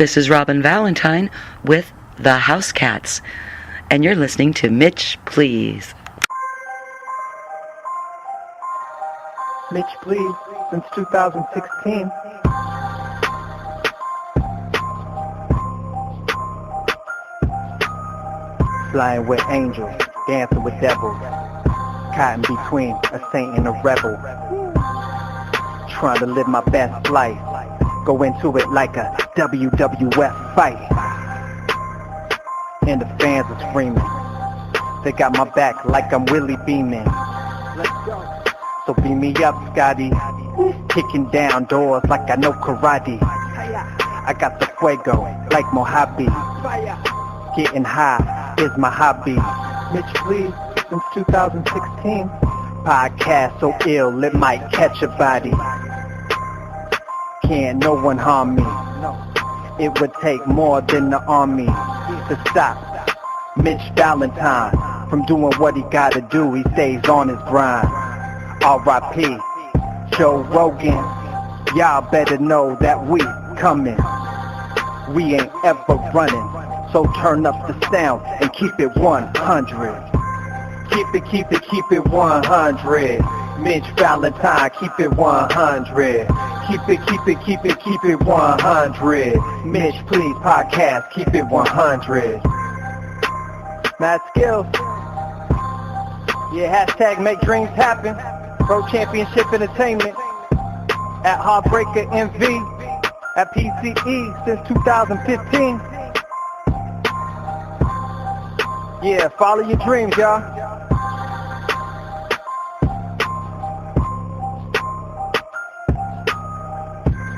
This is Robyn Valentine with The House Cats, and you're listening to Mitch, Please. Mitch, Please, since 2016. Flying with angels, dancing with devils, caught in between a saint and a rebel. Trying to live my best life, go into it like a WWF fight. And the fans are screaming, they got my back like I'm Willie beaming. So beam me up, Scotty, kicking down doors like I know karate. I got the fuego like Mojave, getting high is my hobby. Mitch, Please, since 2016. Podcast so ill it might catch a body. Can't no one harm me. It would take more than the army to stop Mitch Valentine from doing what he gotta do. He stays on his grind. R.I.P. Joe Rogan. Y'all better know that we coming. We ain't ever running. So turn up the sound and keep it 100. Keep it 100. Mitch Valentine, keep it 100. Keep it 100. Mitch, Please podcast, keep it 100. Mad skills. Yeah, hashtag make dreams happen. Pro Championship Entertainment. At Heartbreaker MV. At PCE since 2015. Yeah, follow your dreams, y'all.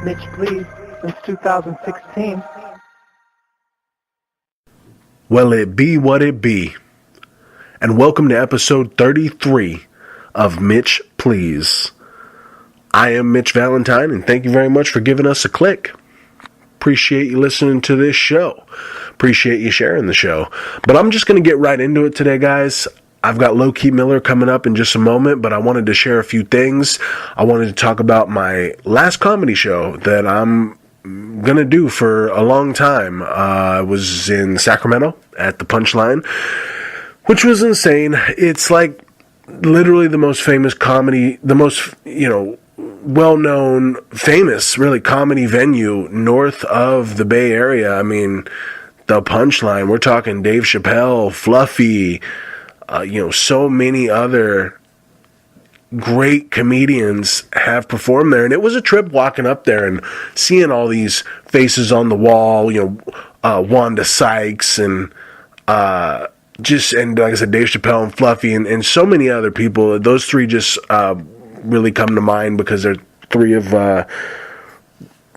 Mitch, Please, since 2016. Well, it be what it be. And welcome to episode 33 of Mitch, Please. I am Mitch Valentine, and thank you very much for giving us a click. Appreciate you listening to this show. Appreciate you sharing the show. But I'm just going to get right into it today, guys. I've got Loki Miller coming up in just a moment, but I wanted to share a few things. I wanted to talk about my last comedy show that I'm going to do for a long time. I was in Sacramento at the Punchline, which was insane. It's like literally the most famous comedy, the most, well-known, famous, really, comedy venue north of the Bay Area. I mean, the Punchline, we're talking Dave Chappelle, Fluffy, so many other great comedians have performed there. And it was a trip walking up there and seeing all these faces on the wall, Wanda Sykes and like I said, Dave Chappelle and Fluffy and so many other people. Those three just really come to mind because they're three of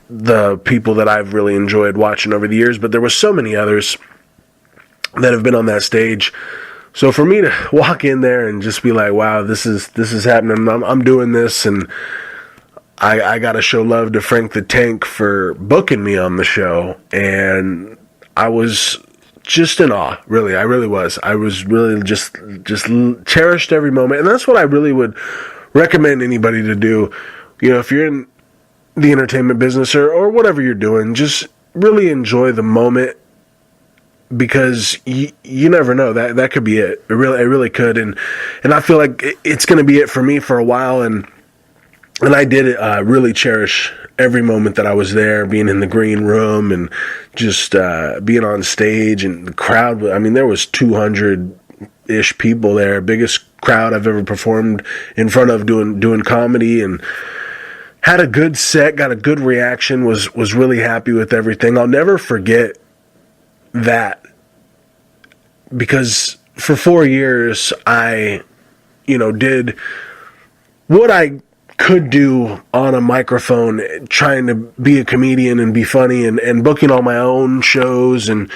the people that I've really enjoyed watching over the years. But there were so many others that have been on that stage. So for me to walk in there and just be like, wow, this is happening. I'm doing this, and I got to show love to Frank the Tank for booking me on the show. And I was just in awe, really. I really was. I was really just cherished every moment. And that's what I really would recommend anybody to do. If you're in the entertainment business or whatever you're doing, just really enjoy the moment. Because you never know, that could be it. It really could, and I feel like it's going to be it for me for a while, and I did really cherish every moment that I was there, being in the green room and just being on stage, and the crowd. I mean, there was 200-ish people there, biggest crowd I've ever performed in front of doing comedy, and had a good set, got a good reaction, was really happy with everything. I'll never forget that, because for 4 years I did what I could do on a microphone, trying to be a comedian and be funny, and booking all my own shows, and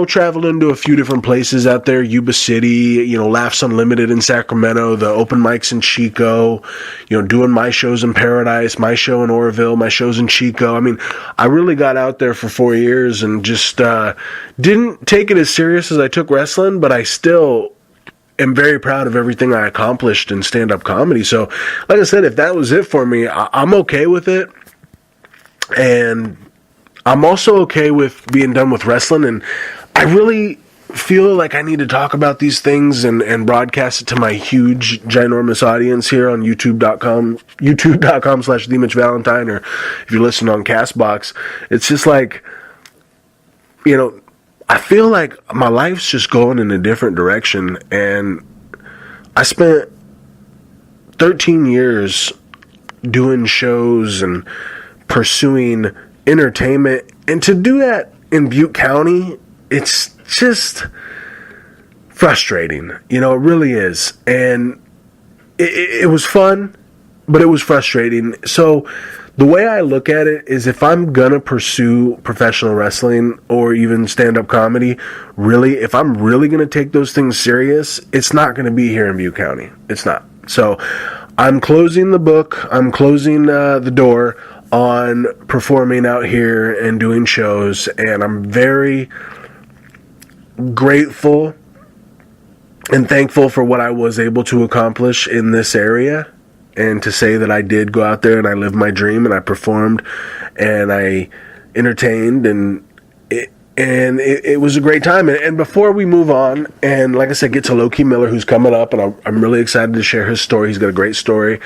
traveling to a few different places out there, Yuba City, Laughs Unlimited in Sacramento, the open mics in Chico, doing my shows in Paradise, my show in Oroville, my shows in Chico. I mean, I really got out there for 4 years and just didn't take it as serious as I took wrestling, but I still am very proud of everything I accomplished in stand-up comedy. So, like I said, if that was it for me, I'm okay with it. And I'm also okay with being done with wrestling, and I really feel like I need to talk about these things and broadcast it to my huge, ginormous audience here on youtube.com/The Mitch Valentine, or if you're listening on CastBox. It's just like, I feel like my life's just going in a different direction, and I spent 13 years doing shows and pursuing entertainment, and to do that in Butte County, it's just frustrating. It really is. And it was fun, but it was frustrating. So the way I look at it is, if I'm going to pursue professional wrestling or even stand-up comedy, really, if I'm really going to take those things serious, it's not going to be here in Butte County. It's not. So I'm closing the book. I'm closing the door on performing out here and doing shows, and I'm very grateful and thankful for what I was able to accomplish in this area, and to say that I did go out there and I lived my dream and I performed and I entertained, and it was a great time. And before we move on, and like I said, get to Loki Miller, who's coming up, and I'm really excited to share his story. He's got a great story.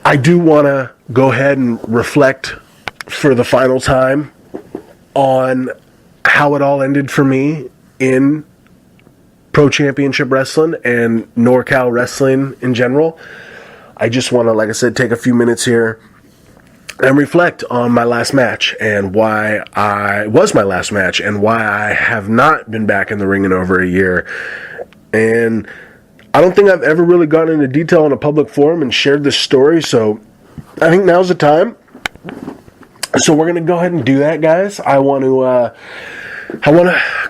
I do want to go ahead and reflect for the final time on how it all ended for me in Pro Championship Wrestling and NorCal Wrestling in general. I just want to, like I said, take a few minutes here and reflect on my last match, and why I was my last match, and why I have not been back in the ring in over a year. And I don't think I've ever really gone into detail in a public forum and shared this story, so I think now's the time. So we're going to go ahead and do that, guys. I want to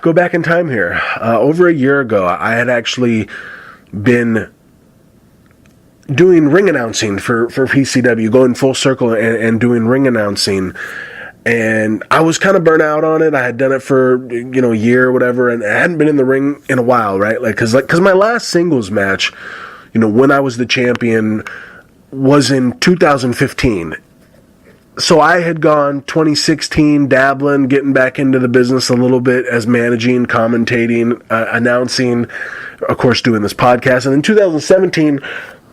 go back in time here. Over a year ago, I had actually been doing ring announcing for PCW, going full circle and doing ring announcing. And I was kind of burnt out on it. I had done it for, a year or whatever, and I hadn't been in the ring in a while, right? Cause my last singles match, when I was the champion, was in 2015. So I had gone 2016 dabbling, getting back into the business a little bit as managing, commentating, announcing, of course, doing this podcast. And in 2017,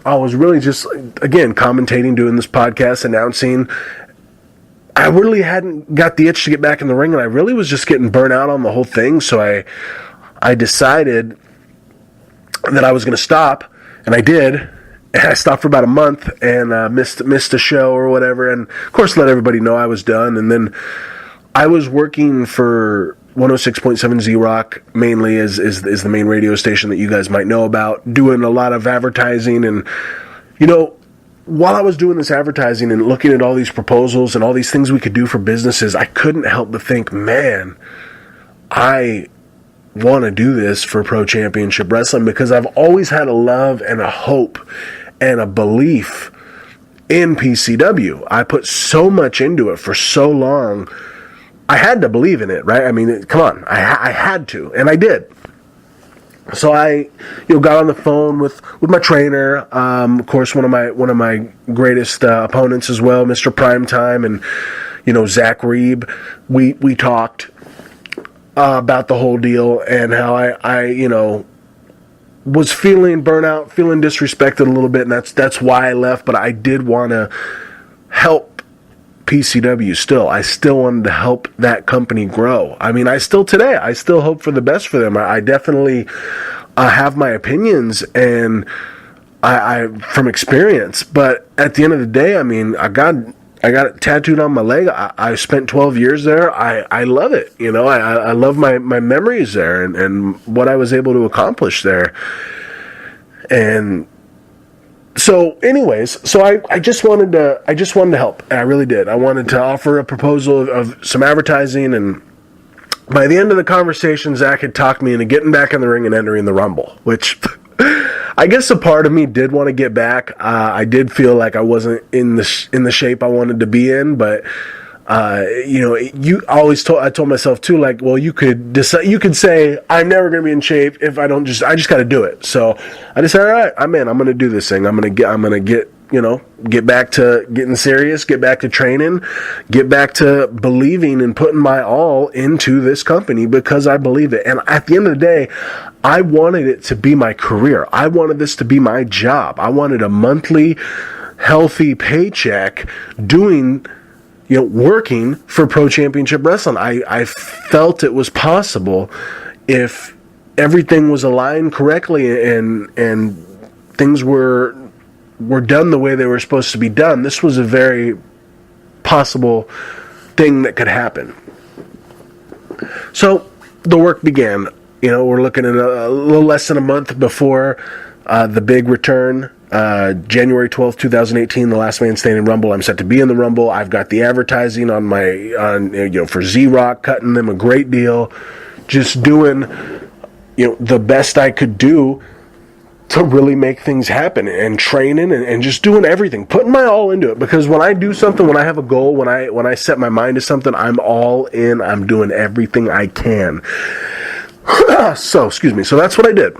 I was really just, again, commentating, doing this podcast, announcing. I really hadn't got the itch to get back in the ring, and I really was just getting burnt out on the whole thing. So I decided that I was going to stop, and I did. And I stopped for about a month and missed a show or whatever, and of course let everybody know I was done. And then I was working for 106.7 Z-Rock, mainly is the main radio station that you guys might know about, doing a lot of advertising. And while I was doing this advertising and looking at all these proposals and all these things we could do for businesses, I couldn't help but think, man, I want to do this for Pro Championship Wrestling, because I've always had a love and a hope and a belief in PCW. I put so much into it for so long. I had to believe in it, right? I mean, come on, I had to, and I did. So I, got on the phone with my trainer, of course, one of my greatest opponents as well, Mr. Primetime, and Zach Reeb. We talked about the whole deal and how I was feeling burnout, feeling disrespected a little bit, and that's why I left. But I did want to help PCW still. I still wanted to help that company grow. I mean, I still hope for the best for them. I definitely have my opinions, and I from experience. But at the end of the day, I mean, I got it tattooed on my leg. I spent 12 years there. I love it. I love my memories there and what I was able to accomplish there. And so anyways, I just wanted to help. I really did. I wanted to offer a proposal of some advertising, and by the end of the conversation, Zach had talked me into getting back in the ring and entering the Rumble, which I guess a part of me did want to get back. I did feel like I wasn't in the shape I wanted to be in, but I told myself too, like, well, you could decide, you could say I'm never going to be in shape if I just got to do it. So I decided, all right, I'm in. I'm going to do this thing. I'm going to get get back to getting serious, get back to training, get back to believing and putting my all into this company because I believe it. And at the end of the day, I wanted it to be my career. I wanted this to be my job. I wanted a monthly, healthy paycheck doing, working for Pro Championship Wrestling. I felt it was possible if everything was aligned correctly and things were done the way they were supposed to be done. This was a very possible thing that could happen. So the work began. We're looking at a little less than a month before the big return. January 12th, 2018, the Last Man Standing Rumble. I'm set to be in the Rumble. I've got the advertising for Z-Rock, cutting them a great deal. Just doing, the best I could do to really make things happen, and training and just doing everything, putting my all into it. Because when I do something, when I have a goal, when I set my mind to something, I'm all in. I'm doing everything I can. So that's what I did.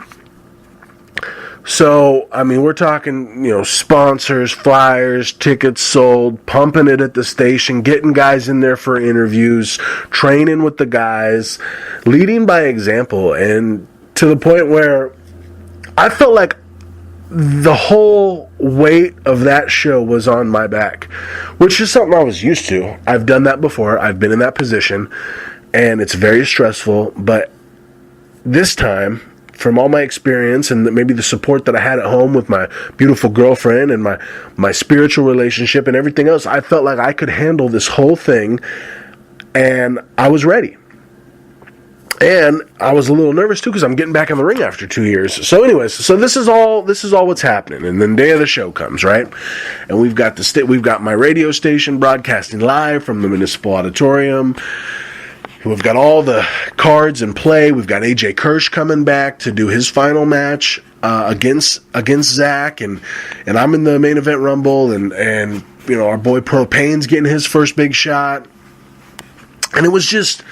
So, we're talking, sponsors, flyers, tickets sold, pumping it at the station, getting guys in there for interviews, training with the guys, leading by example, and to the point where I felt like the whole weight of that show was on my back, which is something I was used to. I've done that before. I've been in that position, and it's very stressful, but this time, from all my experience and maybe the support that I had at home with my beautiful girlfriend and my spiritual relationship and everything else, I felt like I could handle this whole thing, and I was ready. And I was a little nervous too because I'm getting back in the ring after 2 years. So anyways, this is all what's happening. And then the day of the show comes, right? And we've got my radio station broadcasting live from the Municipal Auditorium. We've got all the cards in play. We've got AJ Kirsch coming back to do his final match against Zach, and I'm in the main event Rumble, and our boy Propane's getting his first big shot, and it was just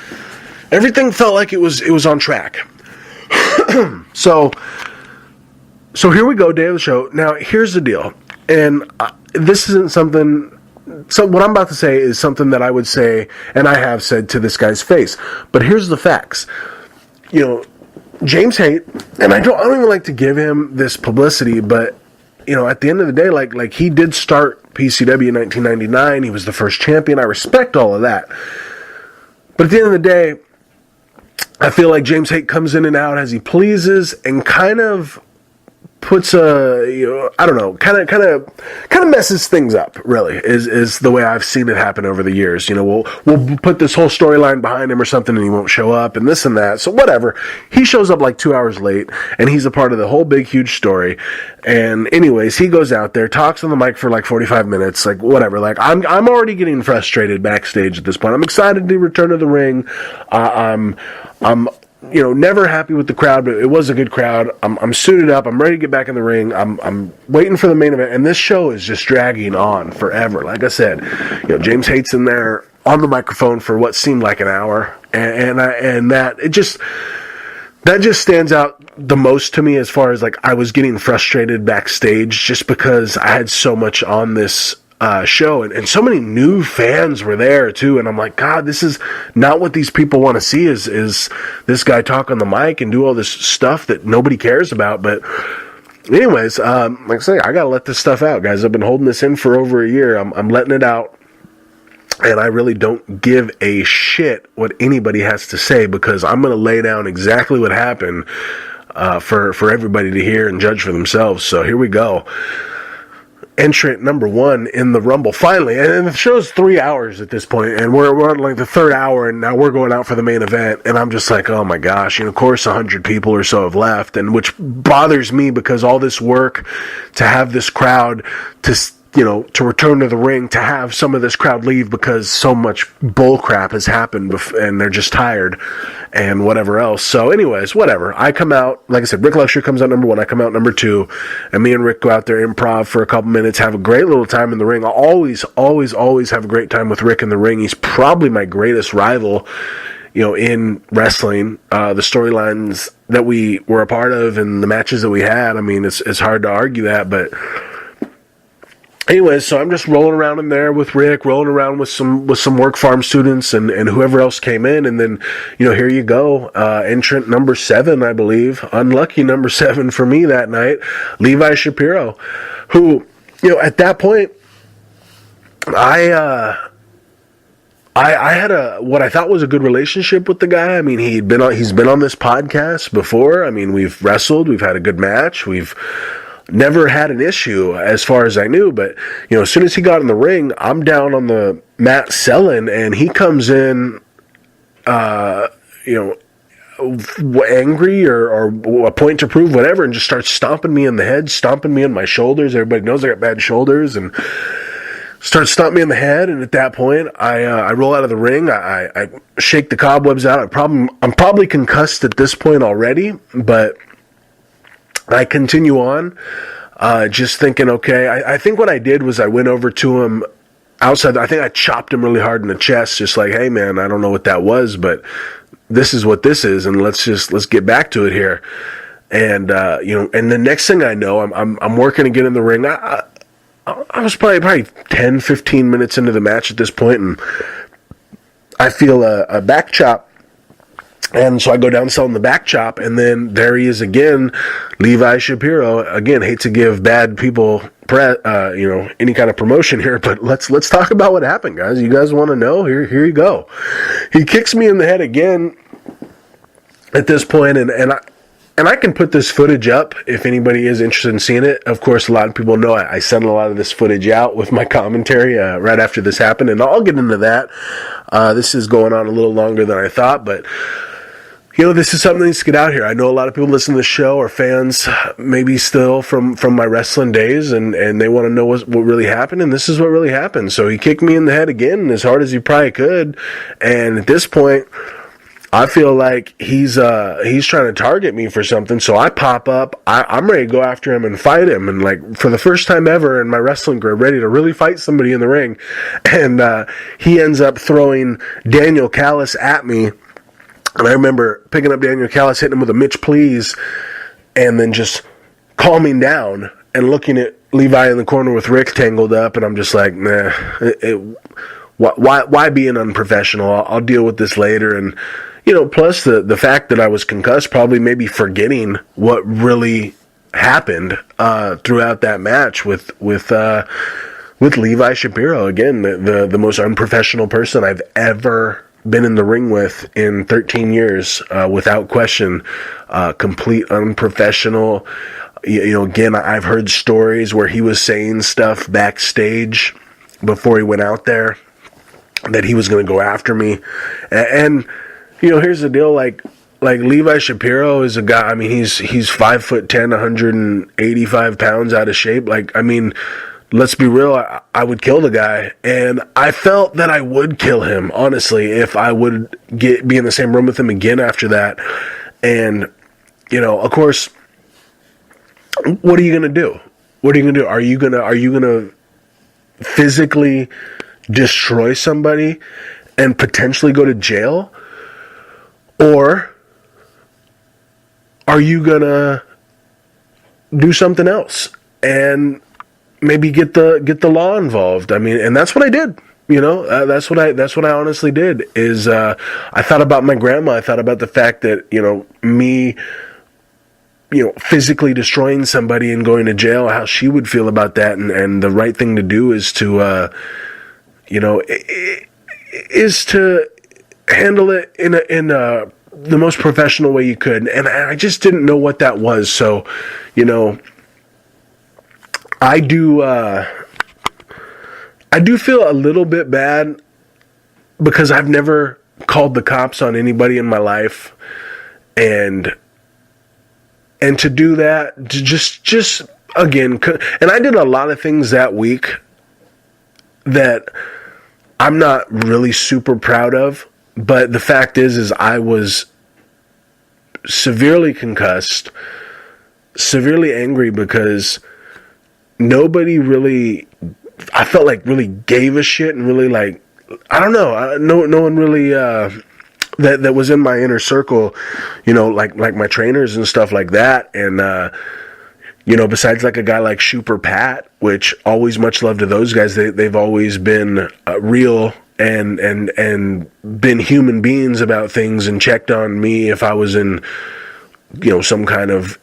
everything felt like it was on track. So here we go, day of the show. Now here's the deal, and this isn't something. So what I'm about to say is something that I would say, and I have said to this guy's face. But here's the facts. James Haight, and I don't even like to give him this publicity, but at the end of the day, like he did start PCW in 1999. He was the first champion. I respect all of that. But at the end of the day, I feel like James Haight comes in and out as he pleases, and kind of puts kind of messes things up, really, is the way I've seen it happen over the years. We'll put this whole storyline behind him or something, and he won't show up, and this and that. So whatever. He shows up like 2 hours late, and he's a part of the whole big, huge story. And anyways, he goes out there, talks on the mic for like 45 minutes, like whatever. Like I'm already getting frustrated backstage at this point. I'm excited to return to the ring. I'm never happy with the crowd, but it was a good crowd. I'm suited up. I'm ready to get back in the ring. I'm waiting for the main event, and this show is just dragging on forever. Like I said, James Haight's in there on the microphone for what seemed like an hour, and that just stands out the most to me as far as like I was getting frustrated backstage just because I had so much on this show, and so many new fans were there too, and I'm like, God, this is not what these people want to see, is this guy talk on the mic and do all this stuff that nobody cares about. But anyways, like I say, I gotta let this stuff out, guys. I've been holding this in for over a year. I'm letting it out, and I really don't give a shit what anybody has to say, because I'm gonna lay down exactly what happened for everybody to hear and judge for themselves. So here we go. Entrant number 1 in the Rumble, finally, and the show's 3 hours at this point, and we're on like the third hour, and now we're going out for the main event, and I'm just like, oh my gosh, of course 100 people or so have left, and which bothers me because all this work to have this crowd to return to the ring, to have some of this crowd leave because so much bull crap has happened and they're just tired and whatever else. So anyways, whatever. I come out, like I said, Rick Luxury comes out number 1, I come out number 2, and me and Rick go out there, improv for a couple minutes, have a great little time in the ring. I always have a great time with Rick in the ring. He's probably my greatest rival, in wrestling. The storylines that we were a part of and the matches that we had, it's hard to argue that, but anyways, so I'm just rolling around in there with Rick, rolling around with some work farm students and whoever else came in, and then, here you go, entrant number 7, I believe, unlucky number 7 for me that night, Levi Shapiro, who, at that point, I had what I thought was a good relationship with the guy. I mean, he's been on this podcast before. I mean, we've wrestled, we've had a good match, we've never had an issue as far as I knew, but as soon as he got in the ring, I'm down on the mat selling, and he comes in angry or a point to prove, whatever, and just starts stomping me in the head, stomping me in my shoulders. Everybody knows I got bad shoulders, and starts stomping me in the head. And at that point, I roll out of the ring. I shake the cobwebs out. I'm probably concussed at this point already, but I continue on, just thinking, okay, I think what I did was I went over to him outside. I think I chopped him really hard in the chest, just like, hey man, I don't know what that was, but this is what this is, and let's get back to it here. And and the next thing I know, I'm working to get in the ring. I was probably 10, 15 minutes into the match at this point, and I feel a back chop. And so I go down selling the back chop, and then there he is again, Levi Shapiro. Again, hate to give bad people any kind of promotion here, but let's talk about what happened, guys. You guys want to know? Here you go. He kicks me in the head again at this point, and I can put this footage up if anybody is interested in seeing it. Of course, a lot of people know I sent a lot of this footage out with my commentary right after this happened, and I'll get into that. This is going on a little longer than I thought, but this is something that needs to get out here. I know a lot of people listen to the show are fans, maybe still from my wrestling days, and they want to know what really happened, and this is what really happened. So he kicked me in the head again as hard as he probably could, and at this point, I feel like he's trying to target me for something, so I pop up. I'm ready to go after him and fight him, and like for the first time ever in my wrestling career, ready to really fight somebody in the ring, and he ends up throwing Daniel Callis at me. And I remember picking up Daniel Callis, hitting him with a Mitch, please, and then just calming down and looking at Levi in the corner with Rick tangled up, and I'm just like, nah, why be an unprofessional? I'll deal with this later. And plus the fact that I was concussed, probably maybe forgetting what really happened throughout that match with Levi Shapiro. Again, the most unprofessional person I've ever been in the ring with in 13 years, without question. Complete unprofessional. Again, I've heard stories where he was saying stuff backstage before he went out there that he was going to go after me. And here's the deal, like Levi Shapiro is a guy, I mean, he's 5'10", 185 pounds out of shape. Like, I mean, let's be real, I would kill the guy, and I felt that I would kill him, honestly, if I would be in the same room with him again after that. And, of course, what are you going to do? What are you going to do? Are you going to physically destroy somebody and potentially go to jail? Or are you going to do something else and maybe get the law involved? I mean, and that's what I did. That's what I honestly did. Is I thought about my grandma. I thought about the fact that me, physically destroying somebody and going to jail, how she would feel about that, and the right thing to do is to, is to handle it in the most professional way you could. And I just didn't know what that was. So, I do feel a little bit bad because I've never called the cops on anybody in my life, and to do that, to just again, and I did a lot of things that week that I'm not really super proud of, but the fact is I was severely concussed, severely angry because nobody really, I felt like, really gave a shit, and really, like, I don't know, no one really that was in my inner circle, like my trainers and stuff like that. And besides like a guy like Super Pat, which always much love to those guys. They've always been real and been human beings about things and checked on me if I was in, some kind of,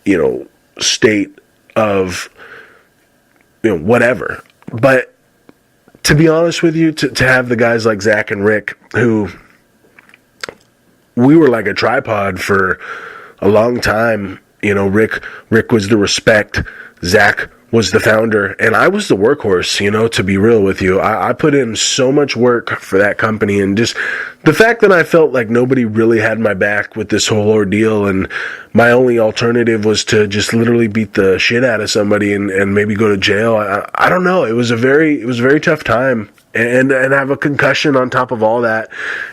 state of, whatever. But to be honest with you, to have the guys like Zach and Rick, who we were like a tripod for a long time. Rick was the respect, Zach was the founder, and I was the workhorse, to be real with you. I put in so much work for that company, and just the fact that I felt like nobody really had my back with this whole ordeal, and my only alternative was to just literally beat the shit out of somebody and maybe go to jail. I don't know. It was a very tough time. And have a concussion on top of all that,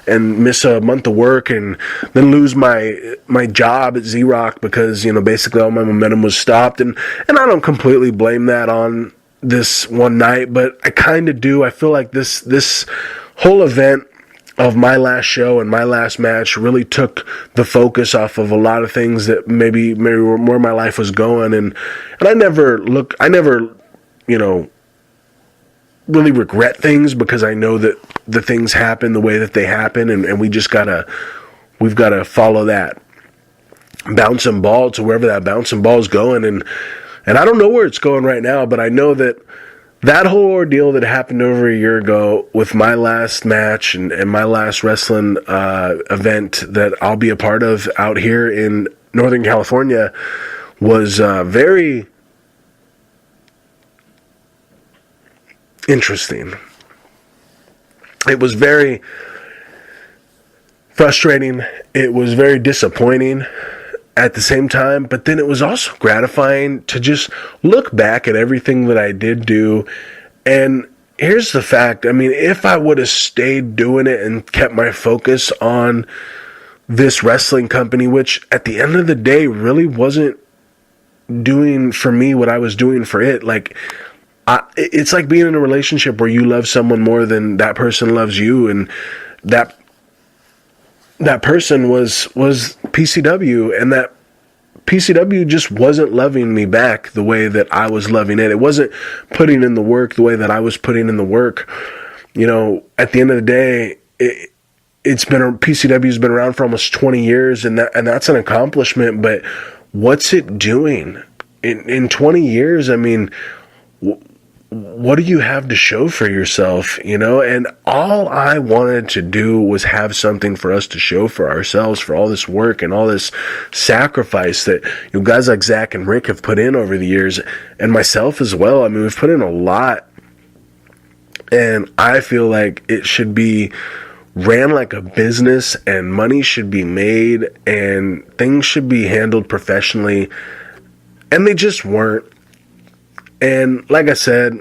and miss a month of work, and then lose my job at Z-Rock because, basically all my momentum was stopped. And I don't completely blame that on this one night, but I kind of do. I feel like this whole event of my last show and my last match really took the focus off of a lot of things that maybe where my life was going. And I never, really regret things, because I know that the things happen the way that they happen, and we've gotta follow that bouncing ball to wherever that bouncing ball is going, and I don't know where it's going right now, but I know that whole ordeal that happened over a year ago with my last match and my last wrestling event that I'll be a part of out here in Northern California was very interesting. It was very frustrating. It was very disappointing at the same time, but then it was also gratifying to just look back at everything that I did do. And here's the fact. If I would have stayed doing it and kept my focus on this wrestling company, which at the end of the day really wasn't doing for me what I was doing for it, it's like being in a relationship where you love someone more than that person loves you, and that person was PCW, and that PCW just wasn't loving me back the way that I was loving it. It wasn't putting in the work the way that I was putting in the work. At the end of the day, PCW's been around for almost 20 years, and that's an accomplishment. But what's it doing in 20 years? What do you have to show for yourself, And all I wanted to do was have something for us to show for ourselves, for all this work and all this sacrifice that guys like Zach and Rick have put in over the years, and myself as well. We've put in a lot, and I feel like it should be ran like a business, and money should be made, and things should be handled professionally, and they just weren't. And like I said,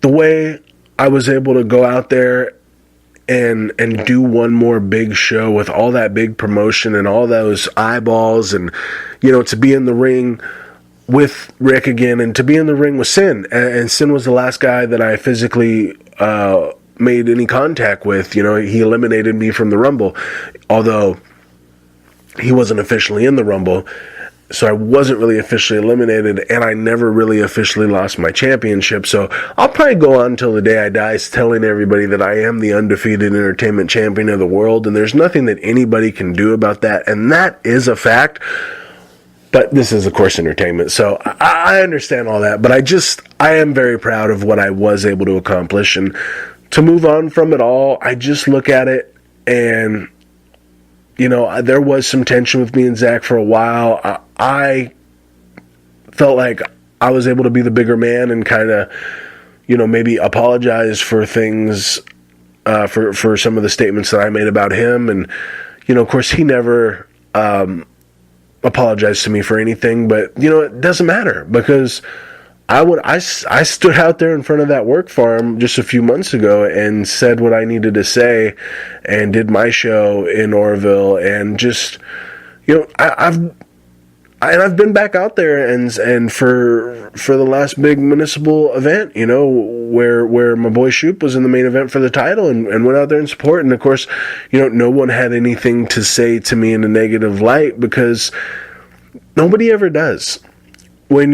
the way I was able to go out there and do one more big show with all that big promotion and all those eyeballs, and to be in the ring with Rick again, and to be in the ring with Sin, and Sin was the last guy that I physically made any contact with. He eliminated me from the Rumble, although he wasn't officially in the Rumble. So I wasn't really officially eliminated, and I never really officially lost my championship. So I'll probably go on until the day I die telling everybody that I am the undefeated entertainment champion of the world, and there's nothing that anybody can do about that, and that is a fact. But this is, of course, entertainment, so I understand all that. But I am very proud of what I was able to accomplish, and to move on from it all, I just look at it, and there was some tension with me and Zach for a while. I felt like I was able to be the bigger man and kind of, maybe apologize for things, for some of the statements that I made about him. And, of course, he never apologized to me for anything. But, it doesn't matter, because I stood out there in front of that work farm just a few months ago and said what I needed to say, and did my show in Orville, and just, I've been back out there and for the last big municipal event, where my boy Shoop was in the main event for the title, and went out there and support. And of course, no one had anything to say to me in a negative light, because Nobody ever does. For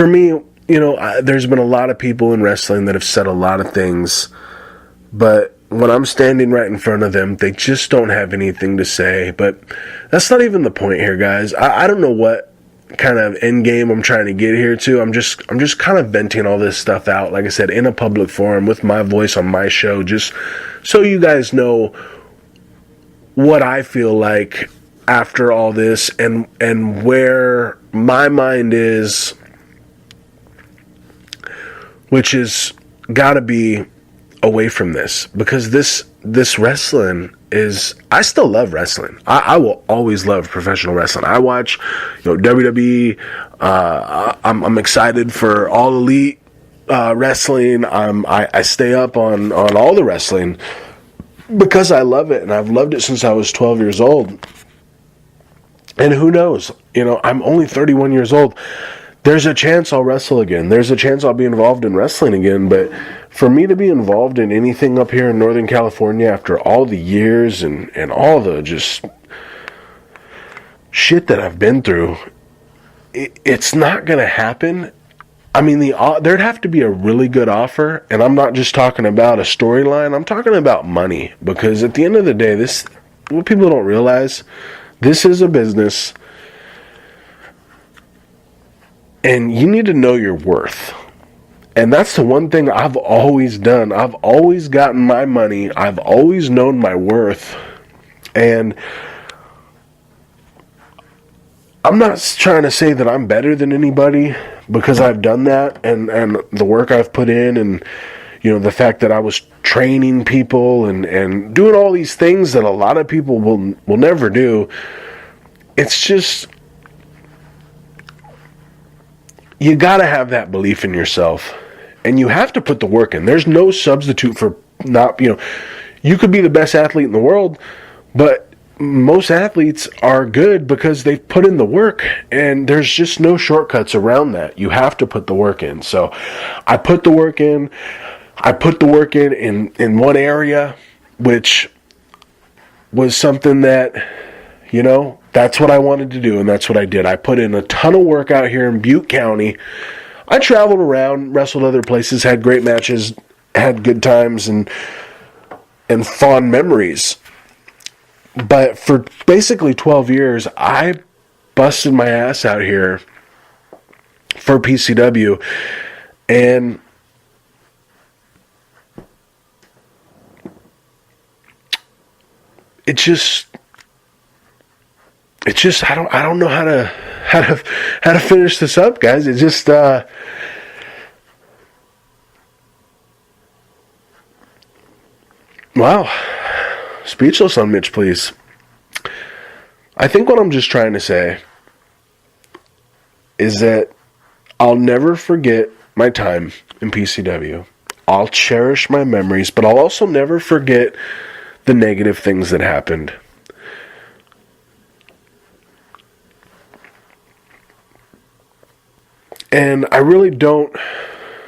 me, there's been a lot of people in wrestling that have said a lot of things, but when I'm standing right in front of them, they just don't have anything to say. But that's not even the point here, guys. I don't know what kind of end game I'm trying to get here to. I'm just kind of venting all this stuff out, like I said, in a public forum with my voice on my show, just so you guys know what I feel like after all this and where my mind is, which is gotta be away from this, because this wrestling is, I still love wrestling. I will always love professional wrestling. I watch WWE. I'm excited for All Elite wrestling. I stay up on all the wrestling because I love it, and I've loved it since I was 12 years old. And who knows, I'm only 31 years old. There's a chance I'll wrestle again. There's a chance I'll be involved in wrestling again. But for me to be involved in anything up here in Northern California after all the years and all the just shit that I've been through, it's not going to happen. I mean, there'd have to be a really good offer. And I'm not just talking about a storyline. I'm talking about money. Because at the end of the day, what people don't realize, this is a business. And you need to know your worth. And that's the one thing I've always done. I've always gotten my money. I've always known my worth. And I'm not trying to say that I'm better than anybody, because I've done that, and the work I've put in, and the fact that I was training people and doing all these things that a lot of people will never do. It's just, you gotta have that belief in yourself, and you have to put the work in. There's no substitute for not, you could be the best athlete in the world, but most athletes are good because they've put in the work, and there's just no shortcuts around that. You have to put the work in. So I put the work in. I put the work in one area, which was something that, that's what I wanted to do, and that's what I did. I put in a ton of work out here in Butte County. I traveled around, wrestled other places, had great matches, had good times, and fond memories. But for basically 12 years, I busted my ass out here for PCW, and it just I don't know how to finish this up, guys. It just wow, speechless on Mitch, please. I think what I'm just trying to say is that I'll never forget my time in PCW. I'll cherish my memories, but I'll also never forget the negative things that happened. And I really don't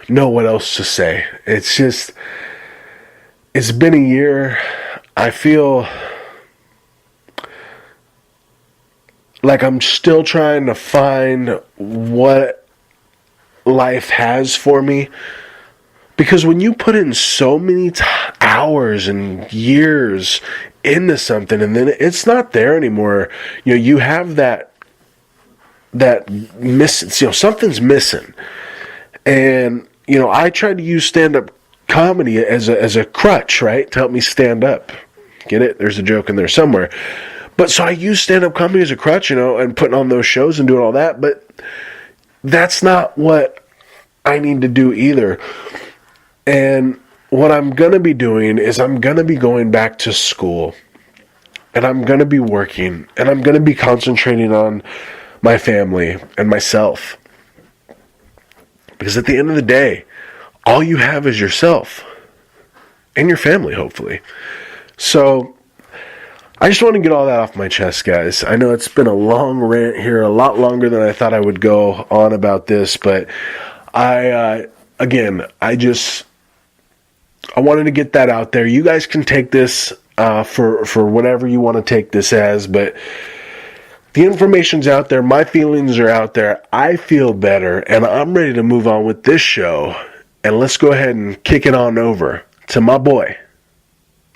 know what else to say. It's been a year. I feel like I'm still trying to find what life has for me. Because when you put in so many hours and years into something, and then it's not there anymore, you have that missing, something's missing. And I tried to use stand-up comedy as a crutch, right, to help me stand up. Get it? There's a joke in there somewhere. But so I use stand-up comedy as a crutch, and putting on those shows and doing all that. But that's not what I need to do either. And what I'm going to be doing is I'm going to be going back to school, and I'm going to be working, and I'm going to be concentrating on my family and myself. Because at the end of the day, all you have is yourself and your family, hopefully. So I just want to get all that off my chest, guys. I know it's been a long rant here, a lot longer than I thought I would go on about this, but I wanted to get that out there. You guys can take this for whatever you want to take this as, but The information's out there. My feelings are out there. I feel better, and I'm ready to move on with this show. And let's go ahead and kick it on over to my boy,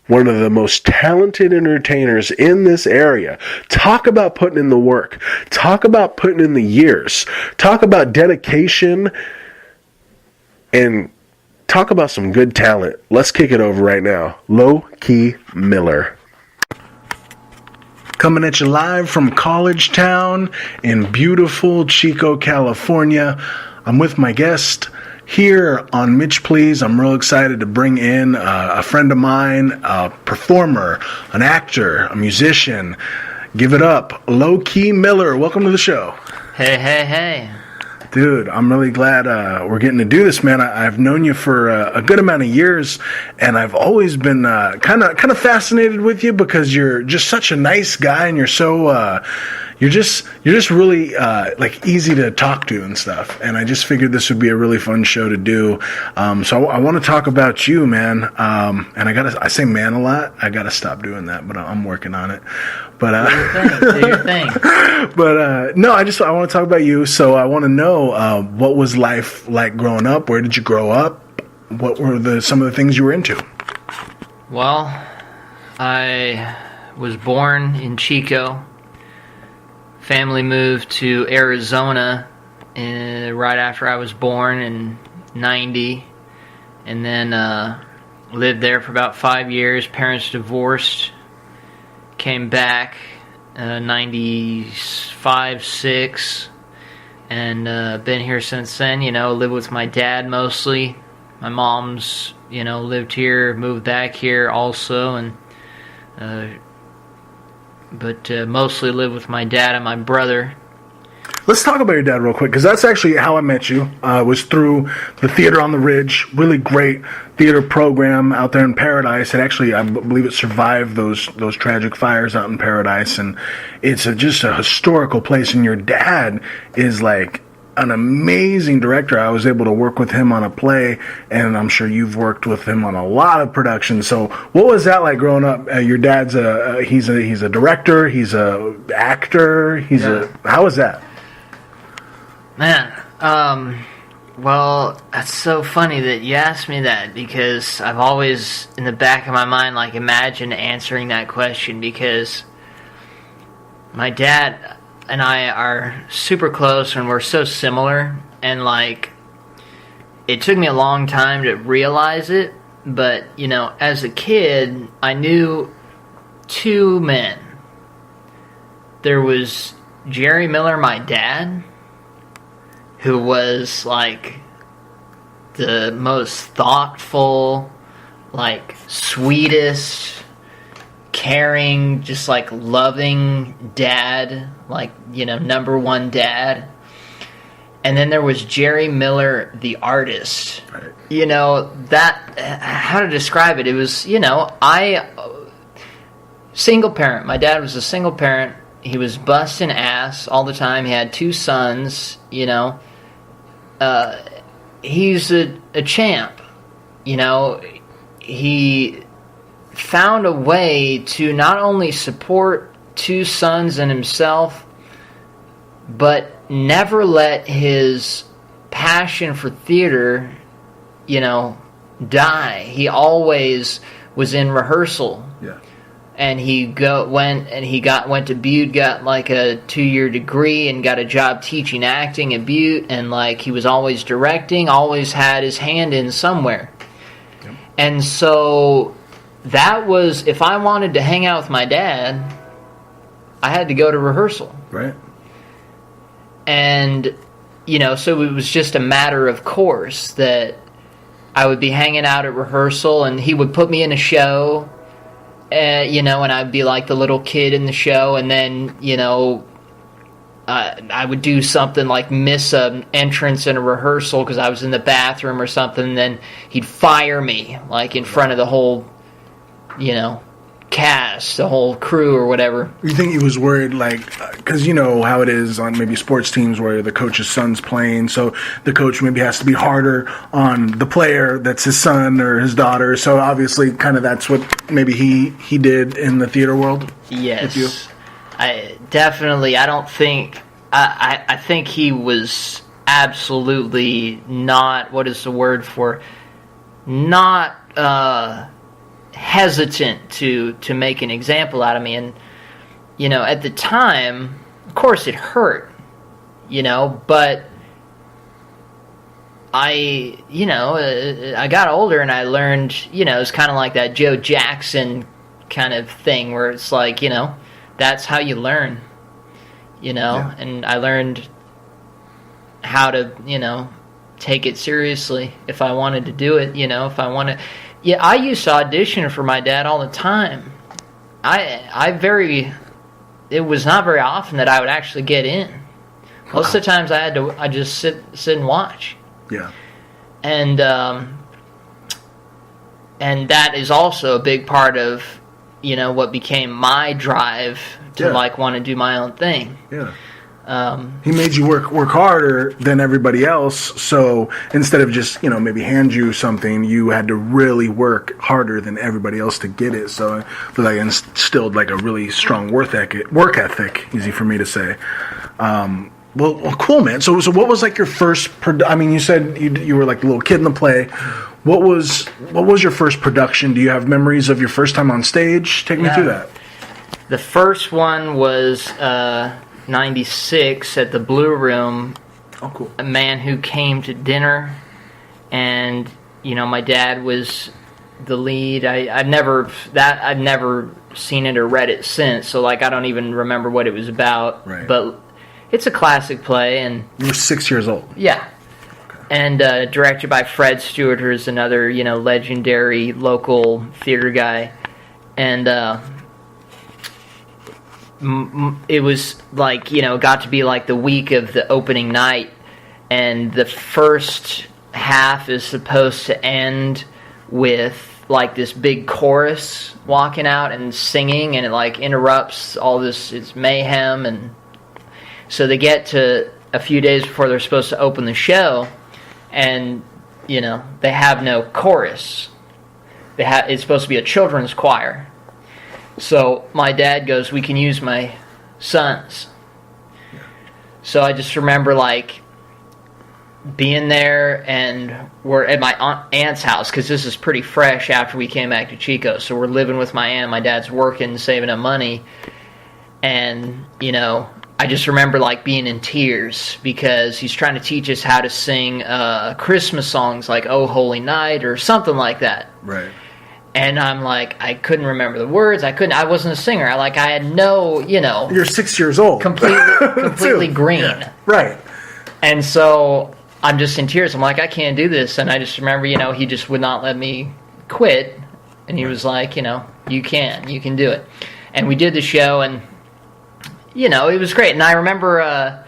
one of the most talented entertainers in this area. Talk about putting in the work. Talk about putting in the years. Talk about dedication. And talk about some good talent. Let's kick it over right now. Loki Miller. Coming at you live from College Town in beautiful Chico, California. I'm with my guest here on Mitch Please. I'm real excited to bring in a friend of mine, a performer, an actor, a musician. Give it up, Loki Miller. Welcome to the show. Hey. Dude, I'm really glad we're getting to do this, man. I've known you for a good amount of years, and I've always been kind of fascinated with you because you're just such a nice guy, and you're so you're just really like easy to talk to and stuff. And I just figured this would be a really fun show to do. So I want to talk about you, man. And I say man a lot. I gotta stop doing that, but I'm working on it. But do your thing. But no, I want to talk about you. So I want to know what was life like growing up? Where did you grow up? What were some of the things you were into? Well, I was born in Chico. Family moved to Arizona right after I was born in 90, and then lived there for about 5 years. Parents divorced. Came back 95, 6, and been here since then. Live with my dad mostly. My mom's, lived here, moved back here also, and but mostly live with my dad and my brother. Let's talk about your dad real quick, because that's actually how I met you. Was through the Theater on the Ridge, really great theater program out there in Paradise. It actually, I believe it survived those tragic fires out in Paradise, and it's just a historical place, and your dad is like an amazing director. I was able to work with him on a play, and I'm sure you've worked with him on a lot of productions. So what was that like growing up? Your dad's he's a director, he's a actor, how was that? Man, well, that's so funny that you asked me that, because I've always, in the back of my mind, imagined answering that question, because my dad and I are super close, and we're so similar, and, it took me a long time to realize it, but, as a kid, I knew two men. There was Jerry Miller, my dad, who was, the most thoughtful, sweetest, caring, just, loving dad, number one dad. And then there was Jerry Miller, the artist. Right. How to describe it? It was, single parent. My dad was a single parent. He was busting ass all the time. He had two sons, he's a champ. He found a way to not only support two sons and himself, but never let his passion for theater, die. He always was in rehearsal. Yeah. And he went to Butte, got a 2-year degree, and got a job teaching acting at Butte, and he was always directing, always had his hand in somewhere. Yep. And so that was, if I wanted to hang out with my dad, I had to go to rehearsal. Right. And, so it was just a matter of course that I would be hanging out at rehearsal, and he would put me in a show. And I'd be like the little kid in the show, and then, I would do something like miss an entrance in a rehearsal because I was in the bathroom or something, and then he'd fire me, in front of the whole, cast, the whole crew or whatever. You think he was worried, because you know how it is on maybe sports teams where the coach's son's playing, so the coach maybe has to be harder on the player that's his son or his daughter, so obviously kind of that's what maybe he did in the theater world? Yes. With you? I don't think, I think he was absolutely not, what is the word for, not hesitant to make an example out of me. And, you know, at the time, of course it hurt, you know, but I got older and I learned, you know, it's kind of like that Joe Jackson kind of thing where it's like, you know, that's how you learn, you know, Yeah. and I learned how to, you know, take it seriously if I wanted to do it, you know, if I want to. Yeah, I used to audition for my dad all the time. It was not very often that I would actually get in. Most of the times I just sit and watch. Yeah. And that is also a big part of, you know, what became my drive to like want to do my own thing. Yeah. He made you work harder than everybody else, so instead of just, you know, maybe hand you something, you had to really work harder than everybody else to get it. So I feel like it instilled like a really strong work ethic, easy for me to say. Well, cool, man. So what was like your first? I mean, you said you were like a little kid in the play. What was your first production? Do you have memories of your first time on stage? Take me through that. The first one was 96 at the Blue Room. Oh, cool. A man who came to dinner, and you know, my dad was the lead. I've never seen it or read it since, so like I don't even remember what it was about. Right. But it's a classic play, and You were 6 years old. yeah. And directed by Fred Stewart, who's another, you know, legendary local theater guy. And it was like, you know, got to be like the week of the opening night, and the first half is supposed to end with like this big chorus walking out and singing, and it like interrupts all this, it's mayhem. And so they get to a few days before they're supposed to open the show, and, you know, they have no chorus. It's supposed to be a children's choir. So my dad goes, we can use my sons. So I just remember, like, being there, and we're at my aunt's house, because this is pretty fresh after we came back to Chico. So we're living with my aunt. My dad's working, saving up money. And, you know, I just remember like being in tears because he's trying to teach us how to sing Christmas songs like "Oh Holy Night" or something like that. Right. And I'm like, I couldn't remember the words. I wasn't a singer. I had no, you know. You're 6 years old. Completely green. Yeah. Right. And so I'm just in tears. I'm like, I can't do this. And I just remember, you know, he just would not let me quit. And he was like, you know, you can do it. And we did the show, and you know, it was great. And I remember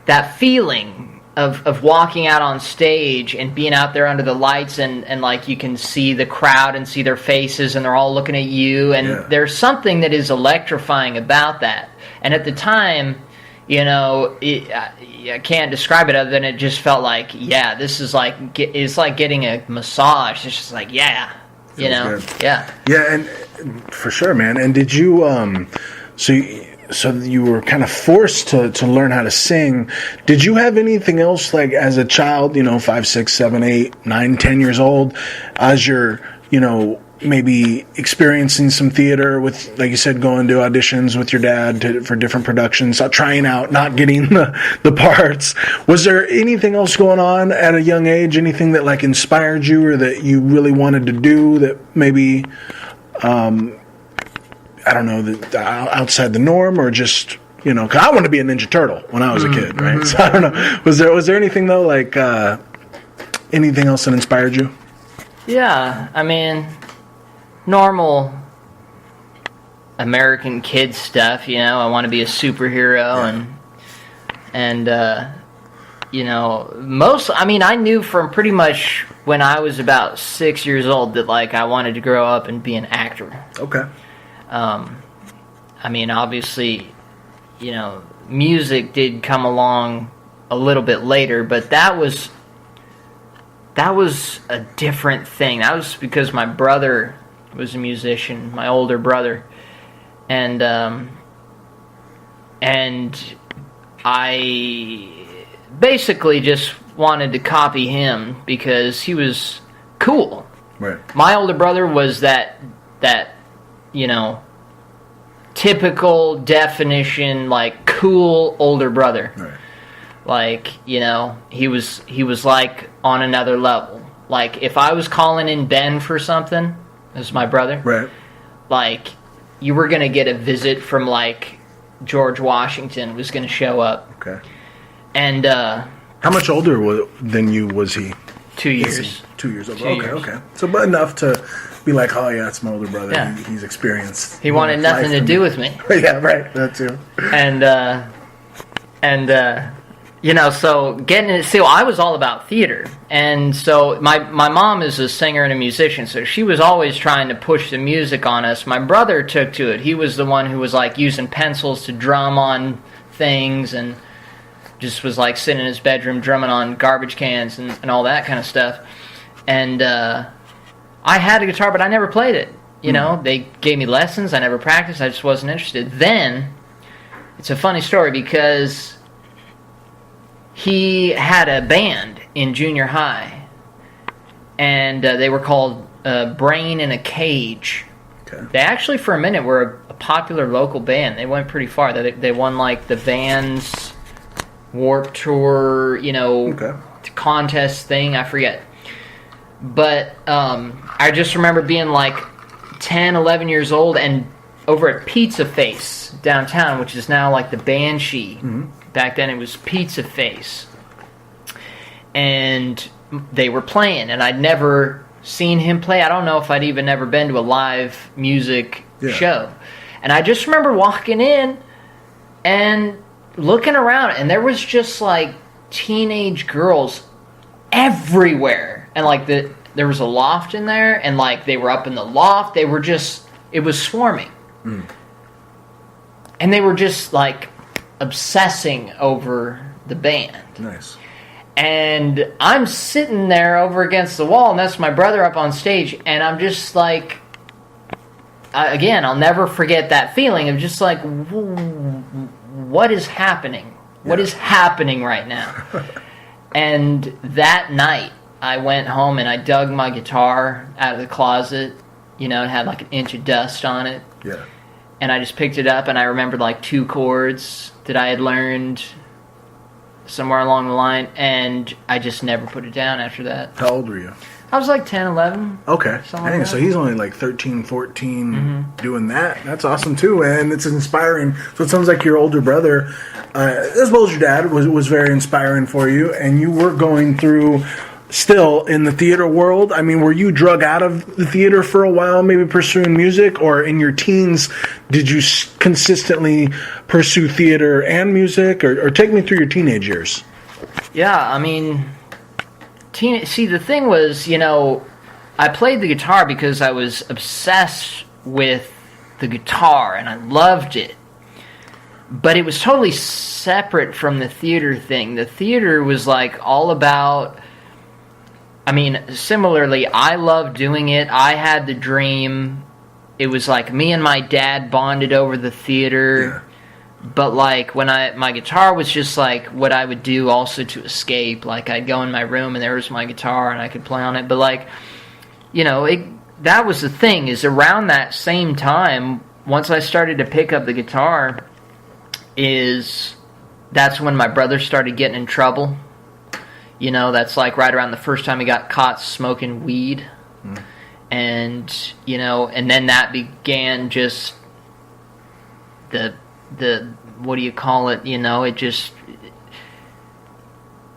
that feeling of walking out on stage and being out there under the lights, and like you can see the crowd and see their faces, and they're all looking at you. And there's something that is electrifying about that. And at the time, you know, I can't describe it other than it just felt like, yeah, this is like, it's like getting a massage. It's just like, yeah, you know, good. yeah. Yeah, and for sure, man. And did you, so you were kind of forced to learn how to sing. Did you have anything else, like as a child, you know, 5, 6, 7, 8, 9, 10 years old, as you're, you know, maybe experiencing some theater with, like you said, going to auditions with your dad for different productions, trying out, not getting the parts. Was there anything else going on at a young age? Anything that like inspired you or that you really wanted to do that maybe, I don't know, outside the norm, or just, you know, 'cause I wanted to be a Ninja Turtle when I was a kid, right? So I don't know. Was there anything though, like anything else that inspired you? Yeah, I mean, normal American kid stuff, you know. I want to be a superhero, and you know, I knew from pretty much when I was about 6 years old that like I wanted to grow up and be an actor. Okay. I mean, obviously, you know, music did come along a little bit later, but that was a different thing. That was because my brother was a musician, my older brother, and And I basically just wanted to copy him because he was cool. Right. My older brother was that typical definition, like, cool older brother. Right. Like, he was like on another level. Like, if I was calling in Ben for something, this is my brother. Right. Like, you were going to get a visit from, like, George Washington was going to show up. Okay. And, how much older than you was he? 2 years. 2 years older. 2 Okay, years. okay. So, but enough to be like, oh yeah, it's my older brother. Yeah. He's experienced. He wanted nothing to do with me. Yeah, right. That too. So getting it. So I was all about theater, and so my mom is a singer and a musician, so she was always trying to push the music on us. My brother took to it. He was the one who was like using pencils to drum on things, and just was like sitting in his bedroom drumming on garbage cans and all that kind of stuff. And I had a guitar, but I never played it. They gave me lessons. I never practiced. I just wasn't interested. Then, it's a funny story because he had a band in junior high, and they were called Brain in a Cage. Okay. They actually, for a minute, were a popular local band. They went pretty far. They won, like, the Vans Warped Tour, Okay. contest thing. I forget. But I just remember being like 10, 11 years old and over at Pizza Face downtown, which is now like the Banshee. Mm-hmm. Back then it was Pizza Face. And they were playing, and I'd never seen him play. I don't know if I'd even ever been to a live music show. And I just remember walking in and looking around, and there was just like teenage girls everywhere. And like there was a loft in there, and like they were up in the loft. They were just, it was swarming. Mm. And they were just like obsessing over the band. Nice. And I'm sitting there over against the wall, and that's my brother up on stage, and I'm just like, again, I'll never forget that feeling of just like, what is happening? What is happening right now? And that night, I went home and I dug my guitar out of the closet, it had like an inch of dust on it. Yeah. And I just picked it up, and I remembered like 2 chords that I had learned somewhere along the line, and I just never put it down after that. How old were you? I was like 10, 11. Okay. Dang, so he's only like 13, 14 doing that. That's awesome too, and it's inspiring. So it sounds like your older brother, as well as your dad, was very inspiring for you, and you were going through still in the theater world. I mean, were you drug out of the theater for a while, maybe pursuing music, or in your teens, did you consistently pursue theater and music, or take me through your teenage years? Yeah, I mean, see, the thing was, I played the guitar because I was obsessed with the guitar, and I loved it. But it was totally separate from the theater thing. The theater was like all about, similarly, I loved doing it. I had the dream. It was like me and my dad bonded over the theater. Yeah. But like when my guitar was just like what I would do also to escape. Like I'd go in my room and there was my guitar and I could play on it. But like, that was the thing, is around that same time, once I started to pick up the guitar, that's when my brother started getting in trouble. That's like right around the first time he got caught smoking weed. Mm. And, and then that began just the what do you call it? It just,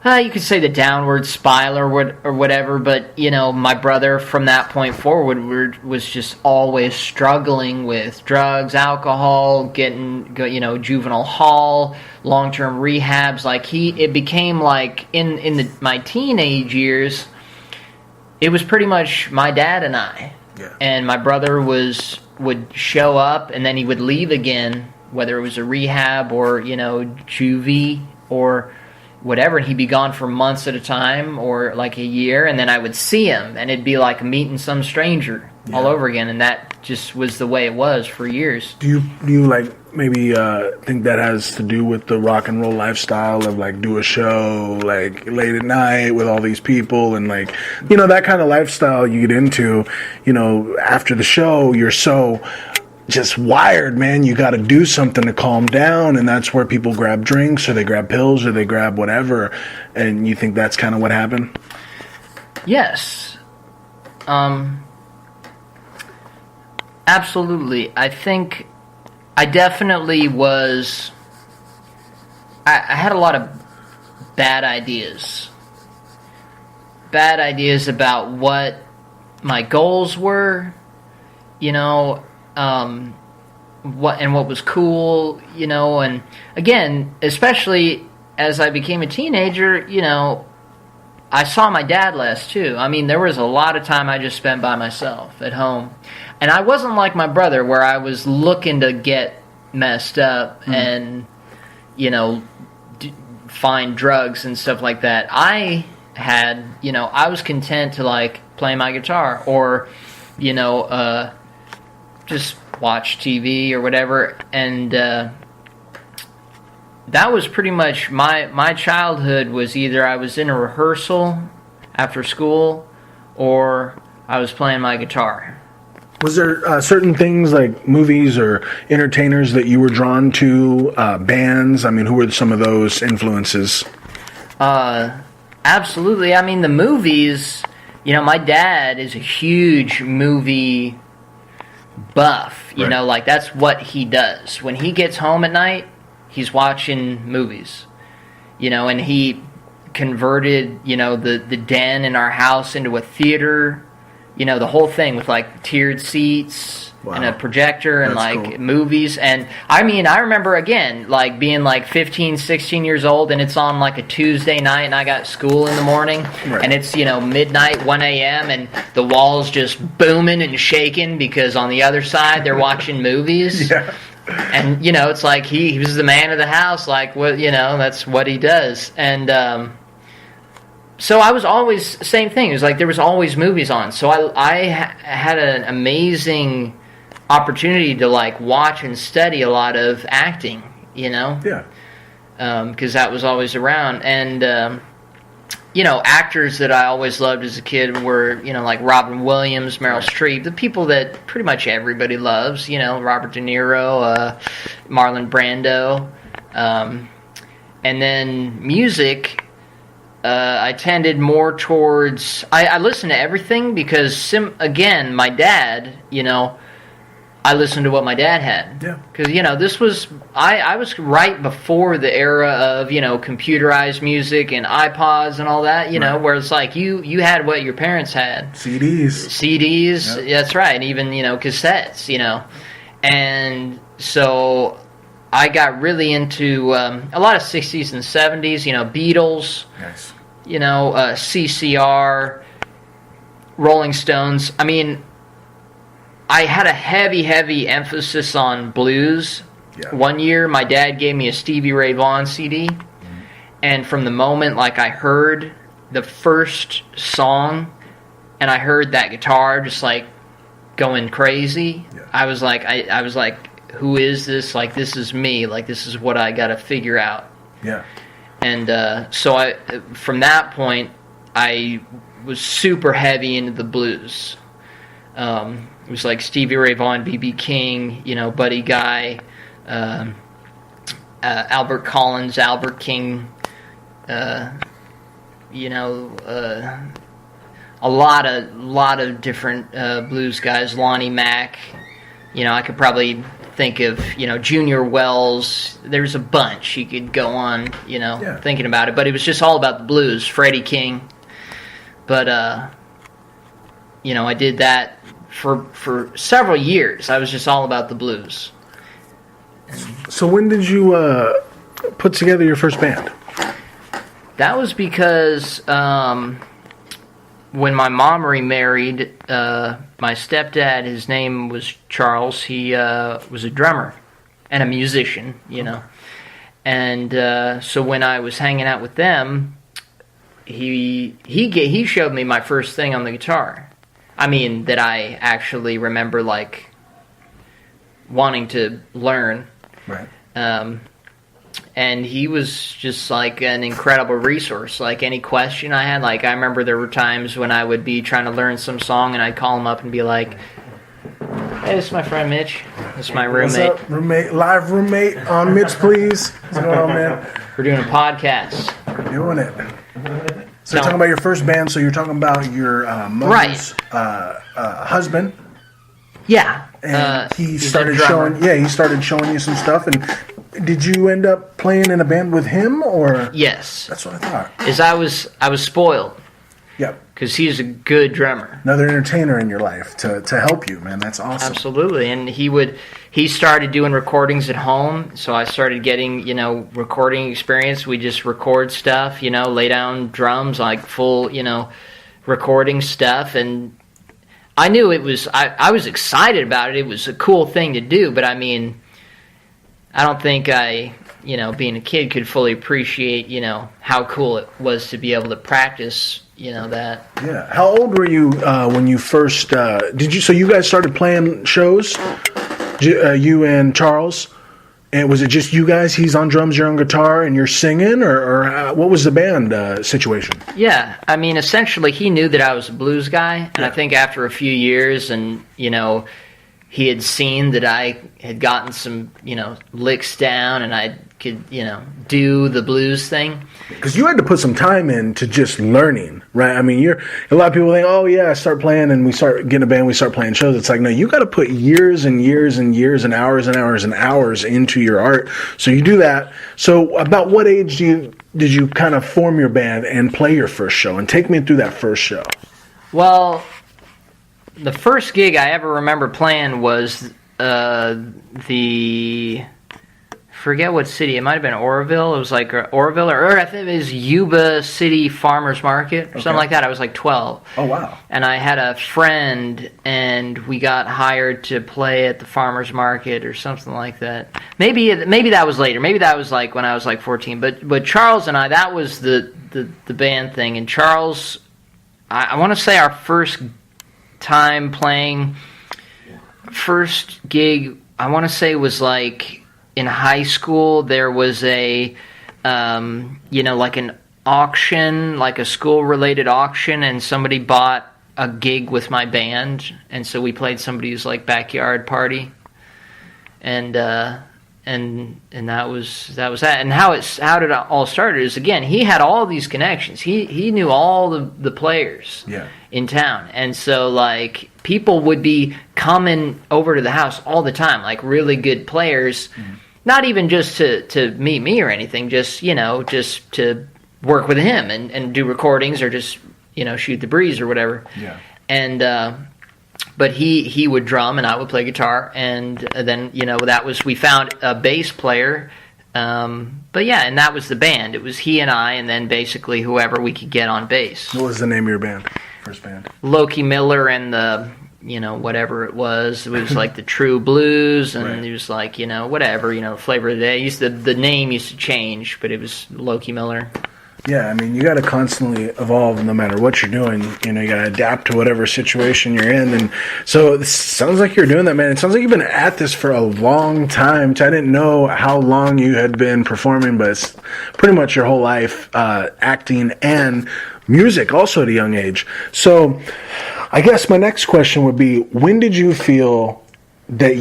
you could say the downward spiral or whatever, but, my brother from that point forward was just always struggling with drugs, alcohol, getting, juvenile hall, long-term rehabs. Like it became like in my teenage years, it was pretty much my dad and I. Yeah. And my brother would show up and then he would leave again, whether it was a rehab or, juvie or whatever, and he'd be gone for months at a time or like a year, and then I would see him, and it'd be like meeting some stranger, all over again, and that just was the way it was for years. Do you like maybe think that has to do with the rock and roll lifestyle of like do a show like late at night with all these people and like, you know, that kind of lifestyle you get into, you know, after the show you're so just wired, man, you got to do something to calm down, and that's where people grab drinks or they grab pills or they grab whatever, and you think that's kind of what happened? Yes. Absolutely. I think I definitely was... I had a lot of bad ideas. Bad ideas about what my goals were, you know, what was cool, you know, and again, especially as I became a teenager, you know, I saw my dad less too. I mean, there was a lot of time I just spent by myself at home. And I wasn't like my brother where I was looking to get messed up and, you know, find drugs and stuff like that. I had, you know, I was content to like play my guitar or, you know, just watch TV or whatever. And that was pretty much my childhood. Was either I was in a rehearsal after school or I was playing my guitar. Was there certain things like movies or entertainers that you were drawn to, bands? I mean, who were some of those influences? Absolutely. I mean, the movies, you know, my dad is a huge movie buff. You know, like that's what he does. When he gets home at night, he's watching movies. You know, and he converted, you know, the den in our house into a theater. You know, the whole thing with like tiered seats and a projector and that's like cool. Movies. And I mean, I remember again, like being like 15, 16 years old and it's on like a Tuesday night and I got school in the morning and it's, you know, midnight, 1 a.m. and the walls just booming and shaking because on the other side they're watching movies. Yeah. And, you know, it's like he was the man of the house, like, what, you know, that's what he does. And, so I was always, same thing, it was like there was always movies on. So I had an amazing opportunity to like watch and study a lot of acting, you know? Yeah. Because that was always around. And, you know, actors that I always loved as a kid were, you know, like Robin Williams, Meryl Streep, the people that pretty much everybody loves, you know, Robert De Niro, Marlon Brando. And then music... I tended more towards... I listened to everything because, again, my dad, you know, I listened to what my dad had. Yeah. Because, you know, this was... I was right before the era of, you know, computerized music and iPods and all that, you know, where it's like you had what your parents had. CDs, yep. That's right. And even, you know, cassettes, you know. And so... I got really into a lot of 60s and 70s, you know, Beatles, you know, CCR, Rolling Stones. I mean, I had a heavy emphasis on blues. Yeah. One year, my dad gave me a Stevie Ray Vaughan CD, and from the moment, like, I heard the first song, and I heard that guitar just, like, going crazy, I was like, I was like, who is this? Like, this is me. Like, this is what I got to figure out. Yeah. And so from that point, I was super heavy into the blues. It was like Stevie Ray Vaughan, B.B. King, you know, Buddy Guy, Albert Collins, Albert King, you know, a lot of different blues guys, Lonnie Mack. You know, I could probably think of, you know, Junior Wells. There's a bunch you could go on, you know, thinking about it. But it was just all about the blues. Freddie King. But, you know, I did that for several years. I was just all about the blues. So when did you put together your first band? That was because when my mom remarried, my stepdad, his name was Charles, he was a drummer and a musician, you know. And so when I was hanging out with them, he showed me my first thing on the guitar. I mean, that I actually remember, like, wanting to learn. Right. And he was just, like, an incredible resource. Like, any question I had, like, I remember there were times when I would be trying to learn some song, and I'd call him up and be like, hey, this is my friend Mitch. This is my roommate. What's up, roommate? Live roommate on Mitch, please. What's going on, man? We're doing a podcast. We're doing it. So you're talking about your first band, so you're talking about your mother's husband. Yeah. And he started showing you some stuff. And did you end up playing in a band with him, or? Yes. That's what I thought. I was spoiled. Yep. Because he's a good drummer. Another entertainer in your life to help you, man. That's awesome. Absolutely. And he started doing recordings at home, so I started getting, recording experience. We just record stuff, lay down drums, like full, recording stuff. And I knew it was, I was excited about it. It was a cool thing to do, but I mean, I don't think I, being a kid could fully appreciate, how cool it was to be able to practice that. Yeah. How old were you when you first so you guys started playing shows, you and Charles, and was it just you guys? He's on drums, you're on guitar, and you're singing, or what was the band situation? Yeah, I mean, essentially he knew that I was a blues guy, and I think after a few years, and he had seen that I had gotten some licks down, and I could do the blues thing. Because you had to put some time into just learning, right? I mean, a lot of people think, oh yeah, I start playing and we start getting a band, we start playing shows. It's like, no, you got to put years and years and years and hours and hours and hours into your art. So you do that. So about what age did you kind of form your band and play your first show? And take me through that first show. Well, the first gig I ever remember playing was forget what city. It might have been Oroville. It was like Oroville, or I think it was Yuba City Farmers Market, or something like that. I was like 12. Oh, wow. And I had a friend, and we got hired to play at the farmers market or something like that. Maybe that was later. Maybe that was like when I was like 14. But Charles and I, that was the band thing. And Charles, I want to say our first time playing, first gig, I want to say was like in high school. There was a like an auction, like a school related auction, and somebody bought a gig with my band, and so we played somebody's like backyard party, and that was that. And how did it all start is, again, he had all these connections. He knew all the players in town, and so like people would be coming over to the house all the time, like really good players. Not even just to meet me or anything, just to work with him and do recordings, or just shoot the breeze or whatever. Yeah. And but he would drum and I would play guitar, and then we found a bass player. But yeah, and that was the band. It was he and I, and then basically whoever we could get on bass. What was the name of your band? First band? Loki Miller and the whatever it was like the True Blues, and right. It was like, whatever, flavor of the day. The name used to change, but it was Loki Miller. Yeah, I mean, you got to constantly evolve no matter what you're doing. You got to adapt to whatever situation you're in. And so it sounds like you're doing that, man. It sounds like you've been at this for a long time. I didn't know how long you had been performing, but it's pretty much your whole life, acting and music also at a young age. So I guess my next question would be, when did you feel that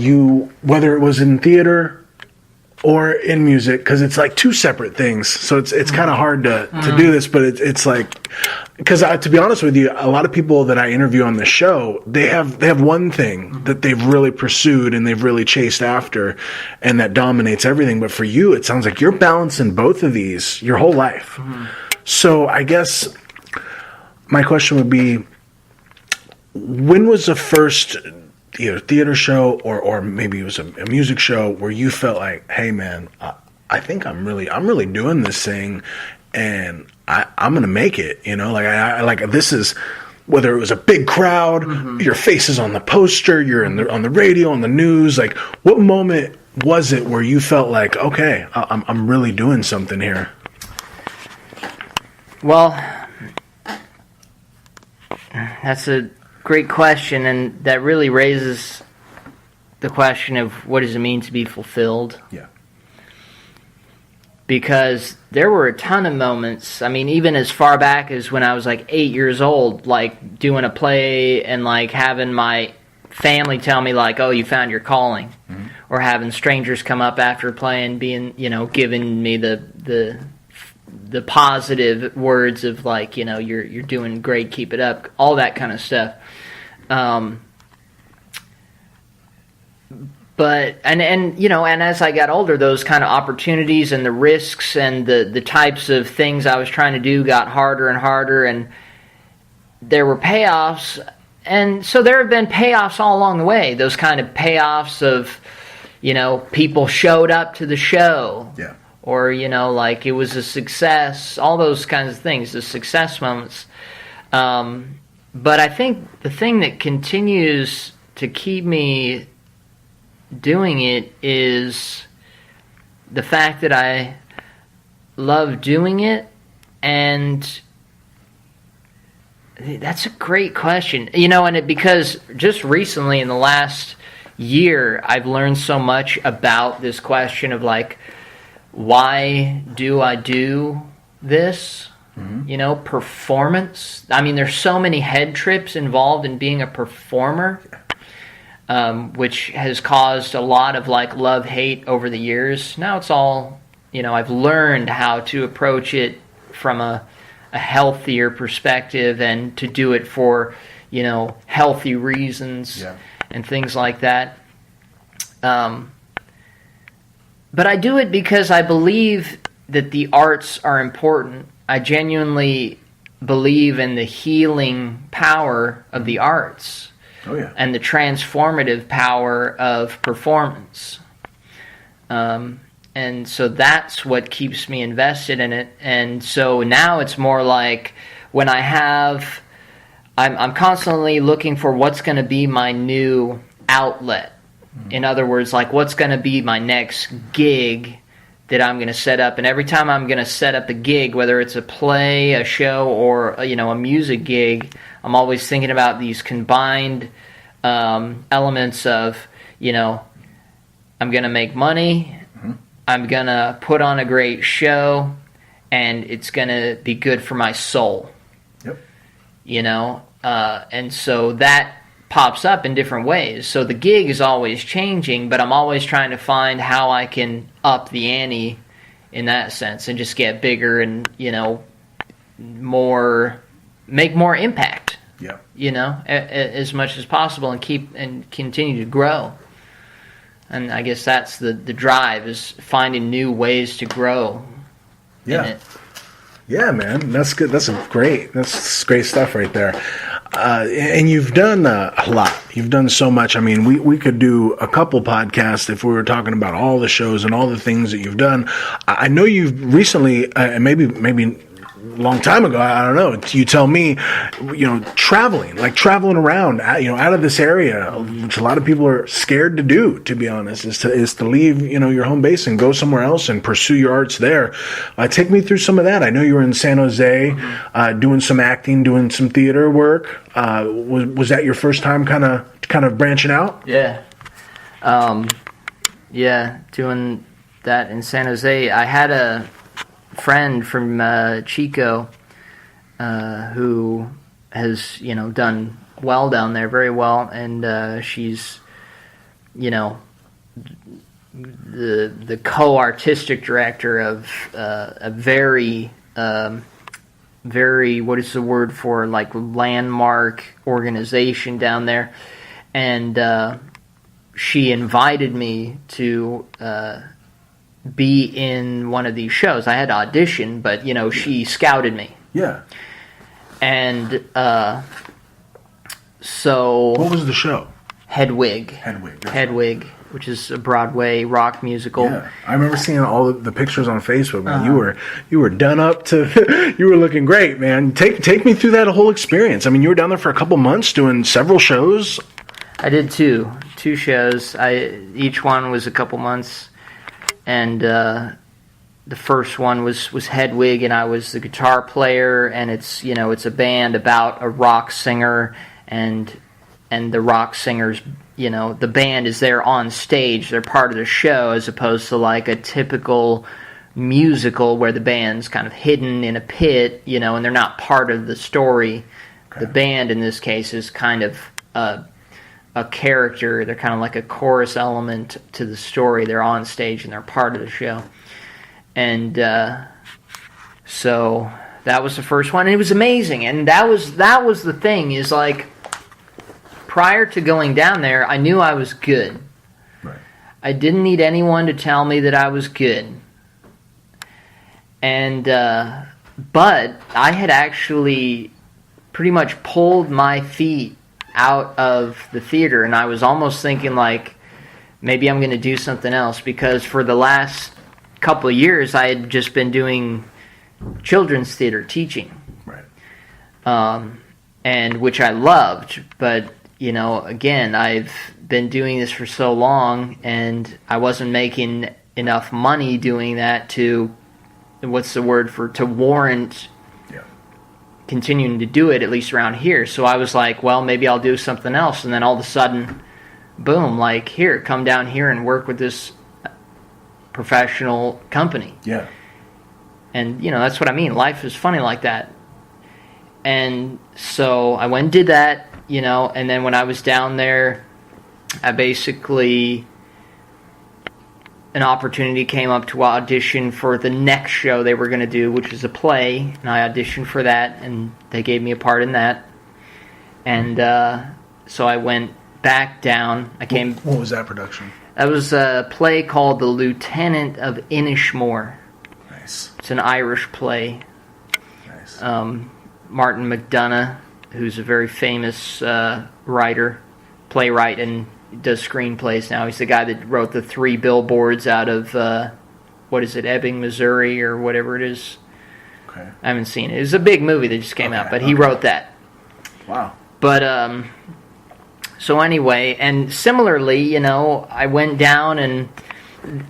whether it was in theater or in music, because it's like two separate things, so it's kind of hard to do this, but it's like, because to be honest with you, a lot of people that I interview on the show, they have one thing that they've really pursued and they've really chased after, and that dominates everything. But for you, it sounds like you're balancing both of these your whole life. So I guess my question would be, when was the first theater show or maybe it was a music show where you felt like, hey man, I think I'm really doing this thing, and I'm gonna make it, I like this is, whether it was a big crowd, your face is on the poster, you're on the radio, on the news, like what moment was it where you felt like, okay, I'm really doing something here? Well, that's a great question, and that really raises the question of what does it mean to be fulfilled? Yeah. Because there were a ton of moments, I mean, even as far back as when I was like 8 years old, like doing a play and like having my family tell me like, oh, you found your calling. Mm-hmm. Or having strangers come up after a play and being, giving me the positive words of like, you're doing great, keep it up, all that kind of stuff. But and as I got older, those kind of opportunities and the risks and the types of things I was trying to do got harder and harder, and there were payoffs, and so there have been payoffs all along the way. Those kind of payoffs of, people showed up to the show, yeah, or like it was a success. All those kinds of things, the success moments. But I think the thing that continues to keep me doing it is the fact that I love doing it, and that's a great question. Because just recently in the last year, I've learned so much about this question of like, why do I do this? Mm-hmm. Performance. I mean, there's so many head trips involved in being a performer. Which has caused a lot of like love-hate over the years. Now it's all, I've learned how to approach it from a healthier perspective and to do it for, healthy reasons and things like that. But I do it because I believe that the arts are important. I genuinely believe in the healing power of the arts. Oh, yeah. And the transformative power of performance. And so that's what keeps me invested in it. And so now it's more like when I'm constantly looking for what's going to be my new outlet. Mm-hmm. In other words, like what's going to be my next gig that I'm going to set up. And every time I'm going to set up a gig, whether it's a play, a show, or a music gig, I'm always thinking about these combined elements of, I'm going to make money, mm-hmm. I'm going to put on a great show, and it's going to be good for my soul. Yep. And so that pops up in different ways. So the gig is always changing, but I'm always trying to find how I can up the ante in that sense and just get bigger and, make more impact. Yeah. As much as possible and continue to grow. And I guess that's the drive, is finding new ways to grow. Yeah. In it. Yeah, man. That's good. That's great stuff right there. And you've done a lot. You've done so much. I mean, we could do a couple podcasts if we were talking about all the shows and all the things that you've done. I know you've recently, maybe a long time ago, I don't know, you tell me, traveling around, out of this area, which a lot of people are scared to do, to be honest, is to leave, your home base and go somewhere else and pursue your arts there. Take me through some of that. I know you were in San Jose, doing some acting, doing some theater work. Was that your first time kind of branching out? Yeah. Doing that in San Jose. I had a friend from Chico who has done well down there, very well, and she's the co-artistic director of a very what is the word for, like, landmark organization down there, and she invited me to be in one of these shows. I had to audition, but she scouted me. Yeah. And so what was the show? Hedwig, which is a Broadway rock musical. Yeah, I remember seeing all the pictures on Facebook. Man, you were done up to. You were looking great, man. Take me through that whole experience. I mean, you were down there for a couple months doing several shows. I did two shows. Each one was a couple months, and the first one was Hedwig, and I was the guitar player, and it's a band about a rock singer and the rock singers, the band is there on stage. They're part of the show, as opposed to like a typical musical where the band's kind of hidden in a pit, and they're not part of the story. Okay. The band in this case is kind of a character. They're kind of like a chorus element to the story. They're on stage and they're part of the show. And so that was the first one, and it was amazing. And that was the thing, is like, prior to going down there, I knew I was good. Right. I didn't need anyone to tell me that I was good. And but I had actually pretty much pulled my feet out of the theater, and I was almost thinking like, maybe I'm going to do something else, because for the last couple of years I had just been doing children's theater teaching, right? And which I loved, but again, I've been doing this for so long, and I wasn't making enough money doing that to warrant continuing to do it, at least around here. So I was like, well, maybe I'll do something else. And then all of a sudden, boom, like, here, come down here and work with this professional company. Yeah. And, that's what I mean. Life is funny like that. And so I went and did that, and then when I was down there, I basically, an opportunity came up to audition for the next show they were going to do, which was a play, and I auditioned for that, and they gave me a part in that. And so I went back down. What was that production? That was a play called The Lieutenant of Inishmore. Nice. It's an Irish play. Nice. Martin McDonagh, who's a very famous playwright, and does screenplays now. He's the guy that wrote the 3 billboards out of, Ebbing, Missouri, or whatever it is. Okay. I haven't seen it. It was a big movie that just came out, but he wrote that. Wow. But, so anyway, and similarly, I went down and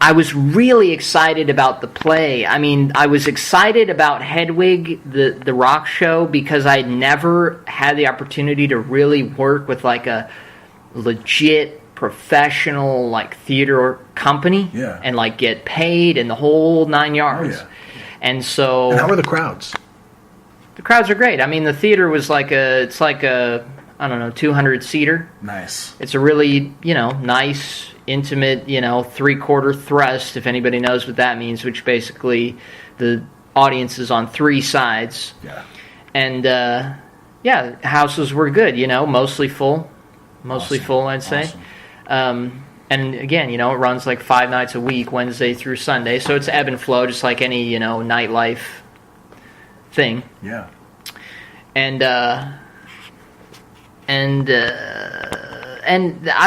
I was really excited about the play. I mean, I was excited about Hedwig, the rock show, because I'd never had the opportunity to really work with like a legit professional like theater company, and like get paid and the whole 9 yards. Oh, yeah. And so, and how were the crowds? The crowds are great. I mean, the theater was like a 200 seater. Nice. It's a really, nice, intimate, 3/4 thrust, if anybody knows what that means, which basically the audience is on 3 sides. Yeah. And houses were good, mostly full. Mostly full, I'd say. Awesome. And again, it runs like 5 nights a week, Wednesday through Sunday. So it's ebb and flow, just like any, nightlife thing. Yeah.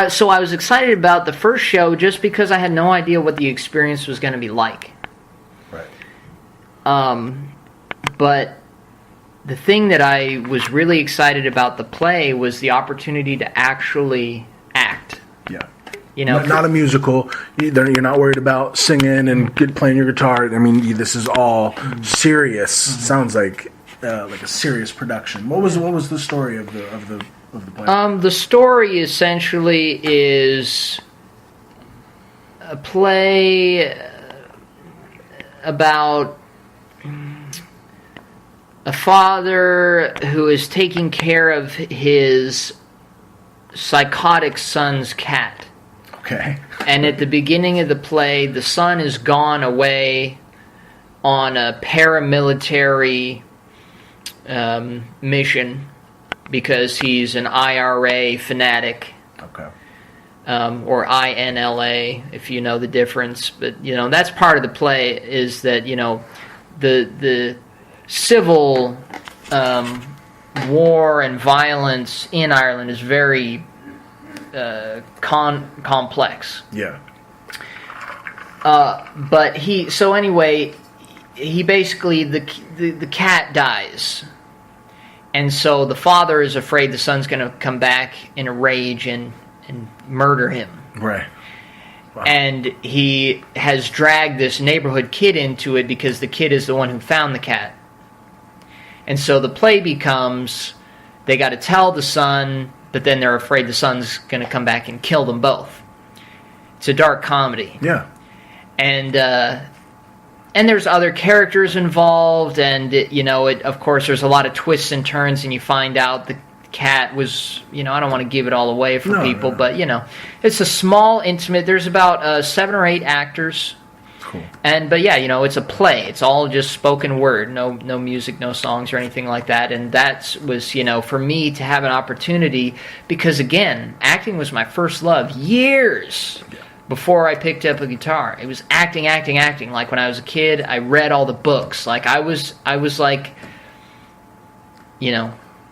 So I was excited about the first show just because I had no idea what the experience was going to be like. Right. But the thing that I was really excited about the play was the opportunity to actually act. Yeah. Not a musical. You're not worried about singing and playing your guitar. I mean, this is all serious. Mm-hmm. Sounds like a serious production. What was the story of the play? The story essentially is a play about a father who is taking care of his psychotic son's cat. Okay. And at the beginning of the play, the son is gone away on a paramilitary mission because he's an IRA fanatic. Okay. Or INLA, if you know the difference. But, that's part of the play, is that, the civil war and violence in Ireland is very complex. Yeah. But he basically, the cat dies. And so the father is afraid the son's going to come back in a rage and murder him. Right. Wow. And he has dragged this neighborhood kid into it because the kid is the one who found the cat. And so the play becomes, they got to tell the son, but then they're afraid the son's going to come back and kill them both. It's a dark comedy. Yeah. And there's other characters involved, and of course there's a lot of twists and turns, and you find out the cat was, I don't want to give it all away for people, but it's a small, intimate. There's about 7 or 8 actors. Cool. But it's a play. It's all just spoken word, no music, no songs or anything like that. And that was, for me to have an opportunity, because again, acting was my first love years before I picked up a guitar. It was acting. Like when I was a kid, I read all the books. Like I was like,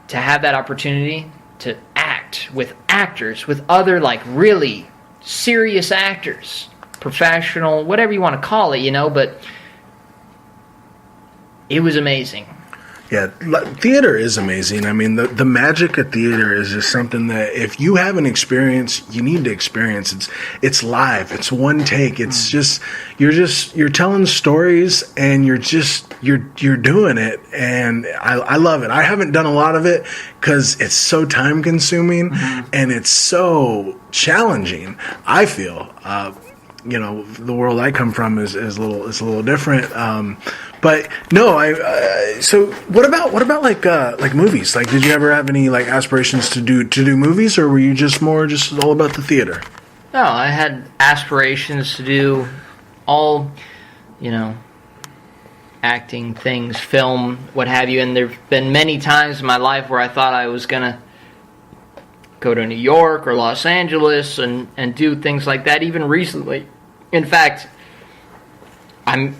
to have that opportunity to act with actors, with other like really serious actors, professional, whatever you want to call it, but it was amazing. Yeah, theater is amazing. I mean, the magic of theater is just something that if you haven't experienced, you need to experience. It's live. It's one take. It's just you're telling stories, and you're doing it, and I love it. I haven't done a lot of it because it's so time consuming and it's so challenging. I feel. The world I come from is a little different. But no, so what about like movies? Like, did you ever have any like aspirations to do movies, or were you just all about the theater? No, I had aspirations to do all, acting things, film, what have you. And there've been many times in my life where I thought I was gonna go to New York or Los Angeles and do things like that. Even recently, in fact, I'm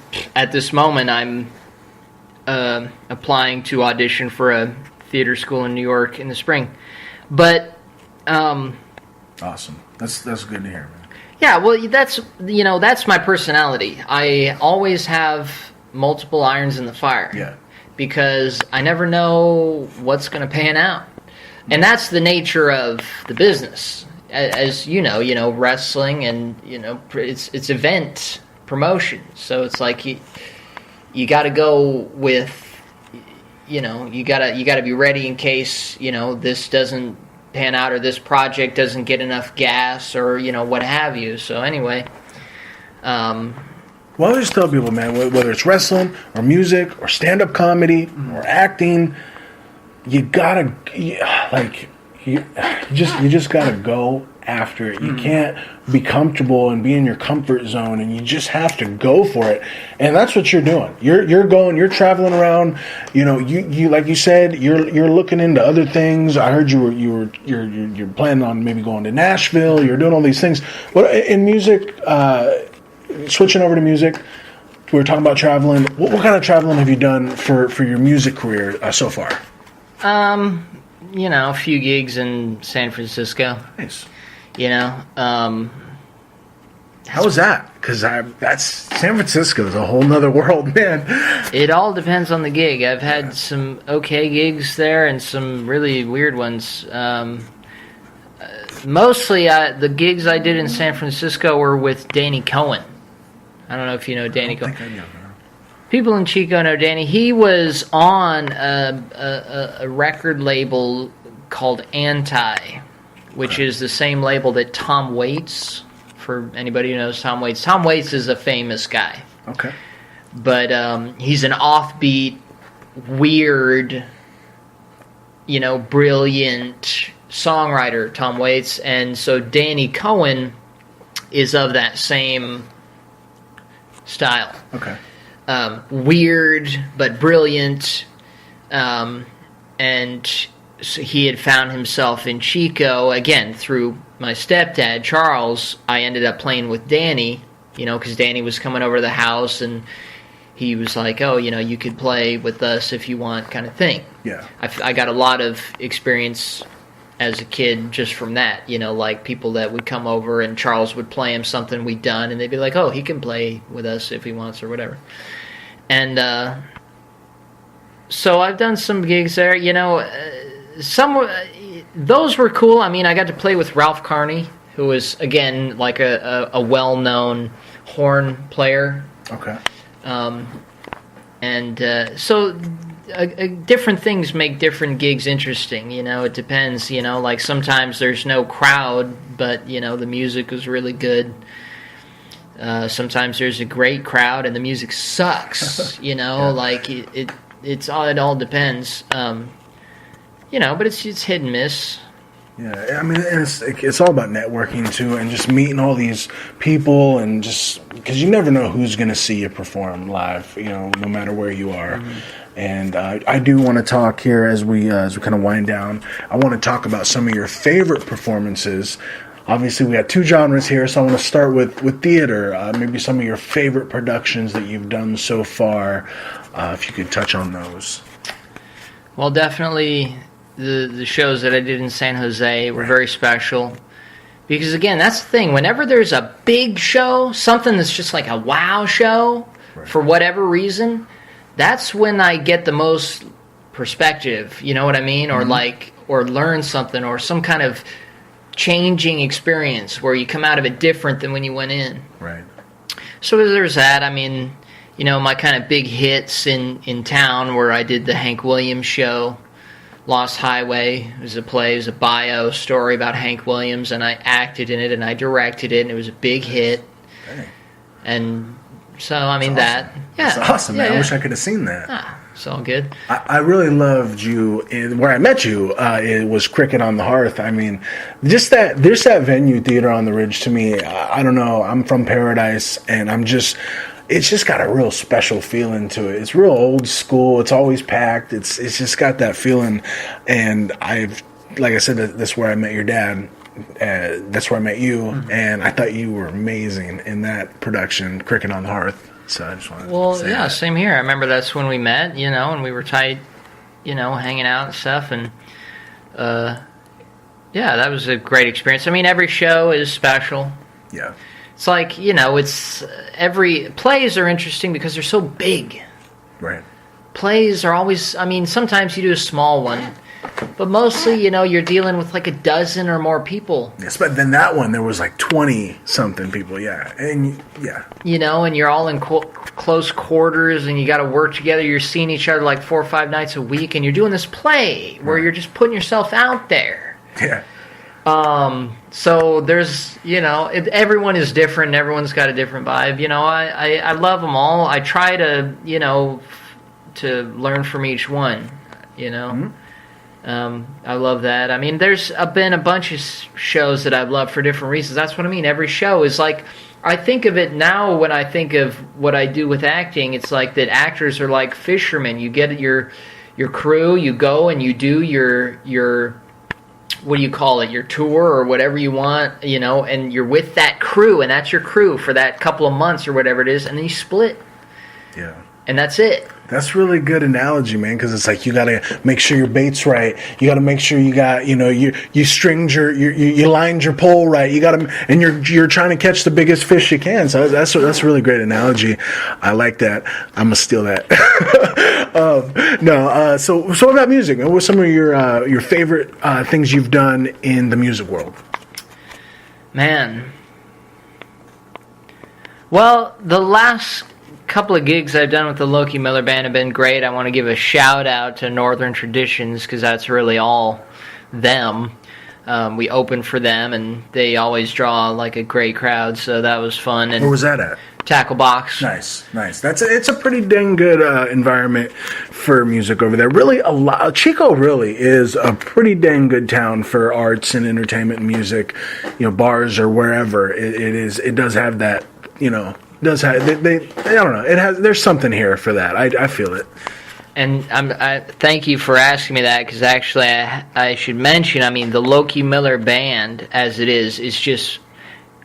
applying to audition for a theater school in New York in the spring. But awesome. That's good to hear, man. Yeah, well, that's my personality. I always have multiple irons in the fire. Yeah. Because I never know what's going to pan out. And that's the nature of the business. As wrestling and it's event promotion. So it's like you got to go with you got to be ready in case this doesn't pan out or this project doesn't get enough gas or what have you. So anyway, well, I always tell people, man, whether it's wrestling or music or stand-up comedy or acting, you just gotta go after it. You can't be comfortable and be in your comfort zone, and you just have to go for it. And that's what you're doing. You're traveling around. You like you said, you're looking into other things. I heard you're planning on maybe going to Nashville. You're doing all these things. What in music? Switching over to music, we were talking about traveling. What kind of traveling have you done for your music career so far? A few gigs in San Francisco. Nice. How was that? Because that's San Francisco is a whole nother world, man. It all depends on the gig. I've had some okay gigs there and some really weird ones. Mostly, the gigs I did in San Francisco were with Danny Cohen. I don't know if you know Danny Cohen. People in Chico know Danny. He was on a record label called Anti, which is the same label that Tom Waits, for anybody who knows Tom Waits. Tom Waits is a famous guy. Okay. But he's an offbeat, weird, brilliant songwriter, Tom Waits. And so Danny Cohen is of that same style. Okay. Weird but brilliant, and so he had found himself in Chico again through my stepdad Charles. I ended up playing with Danny, because Danny was coming over to the house, and he was like, "Oh, you could play with us if you want," kind of thing. Yeah, I got a lot of experience as a kid just from that, like people that would come over and Charles would play him something we'd done, and they'd be like, "Oh, he can play with us if he wants," or whatever. And so I've done some gigs there. Those were cool. I mean, I got to play with Ralph Carney, who was again like a well-known horn player. Okay. So different things make different gigs interesting. It depends. Like sometimes there's no crowd, but the music is really good. Sometimes there's a great crowd and the music sucks. Like it all depends. But it's hit and miss. Yeah, I mean, it's all about networking too, and just meeting all these people, and just because you never know who's going to see you perform live, no matter where you are. Mm-hmm. And I do want to talk here as we kind of wind down. I want to talk about some of your favorite performances. Obviously, we have two genres here, so I want to start with theater. Maybe some of your favorite productions that you've done so far, if you could touch on those. Well, definitely. The shows that I did in San Jose were very special because, again, that's the thing. Whenever there's a big show, something that's just like a wow show, for whatever reason, that's when I get the most perspective. You know what I mean? Mm-hmm. Or learn something, or some kind of changing experience where you come out of it different than when you went in. Right. So there's that. I mean, my kind of big hits in town where I did the Hank Williams show. Lost Highway. It was a bio story about Hank Williams, and I acted in it, and I directed it, and it was a big hit. Dang. And so, I mean, that's awesome. That's awesome, man. I wish I could have seen that. It's all good. I really loved you. Where I met you, it was Cricket on the Hearth. I mean, just that venue, Theater on the Ridge, to me, I don't know. I'm from Paradise, and it's just got a real special feeling to it. It's real old school. It's always packed. It's just got that feeling. And like I said, that's where I met your dad. That's where I met you. Mm-hmm. And I thought you were amazing in that production, Cricket on the Hearth. So I just wanted to say that. Same here. I remember that's when we met, and we were tight, hanging out and stuff. And, that was a great experience. I mean, every show is special. Yeah. It's like, plays are interesting because they're so big. Right. Plays are always, sometimes you do a small one, but mostly, you're dealing with like a dozen or more people. Yes, but then that one, there was like 20-something people, yeah. And, yeah. And you're all in close quarters, and you got to work together. You're seeing each other like 4 or 5 nights a week, and you're doing this play where you're just putting yourself out there. Yeah. So there's, everyone is different. Everyone's got a different vibe. I love them all. I try to, to learn from each one, Mm-hmm. I love that. I mean, there's been a bunch of shows that I've loved for different reasons. That's what I mean. Every show is like, I think of it now when I think of what I do with acting. It's like that actors are like fishermen. You get your crew, you go and you do your what do you call it, your tour or whatever you want, and you're with that crew, and that's your crew for that couple of months or whatever it is, and then you split. Yeah. And that's it. That's really good analogy, man, because it's like you got to make sure your bait's right. You got to make sure you got, you stringed you lined your pole right. You got to, and you're trying to catch the biggest fish you can. So that's a really great analogy. I like that. I'm gonna steal that. So about music, man, what's some of your favorite things you've done in the music world? Man. Well, the last couple of gigs I've done with the Loki Miller Band have been great. I want to give a shout out to Northern Traditions because that's really all them. We opened for them, and they always draw like a great crowd, so that was fun. And where was that at? Tackle Box. Nice. It's a pretty dang good environment for music over there. Really, Chico really is a pretty dang good town for arts and entertainment and music. Bars or wherever it does have that. Does have I don't know. It has. There's something here for that. I feel it. And I thank you for asking me that because actually I should mention. The Loki Miller Band as it is just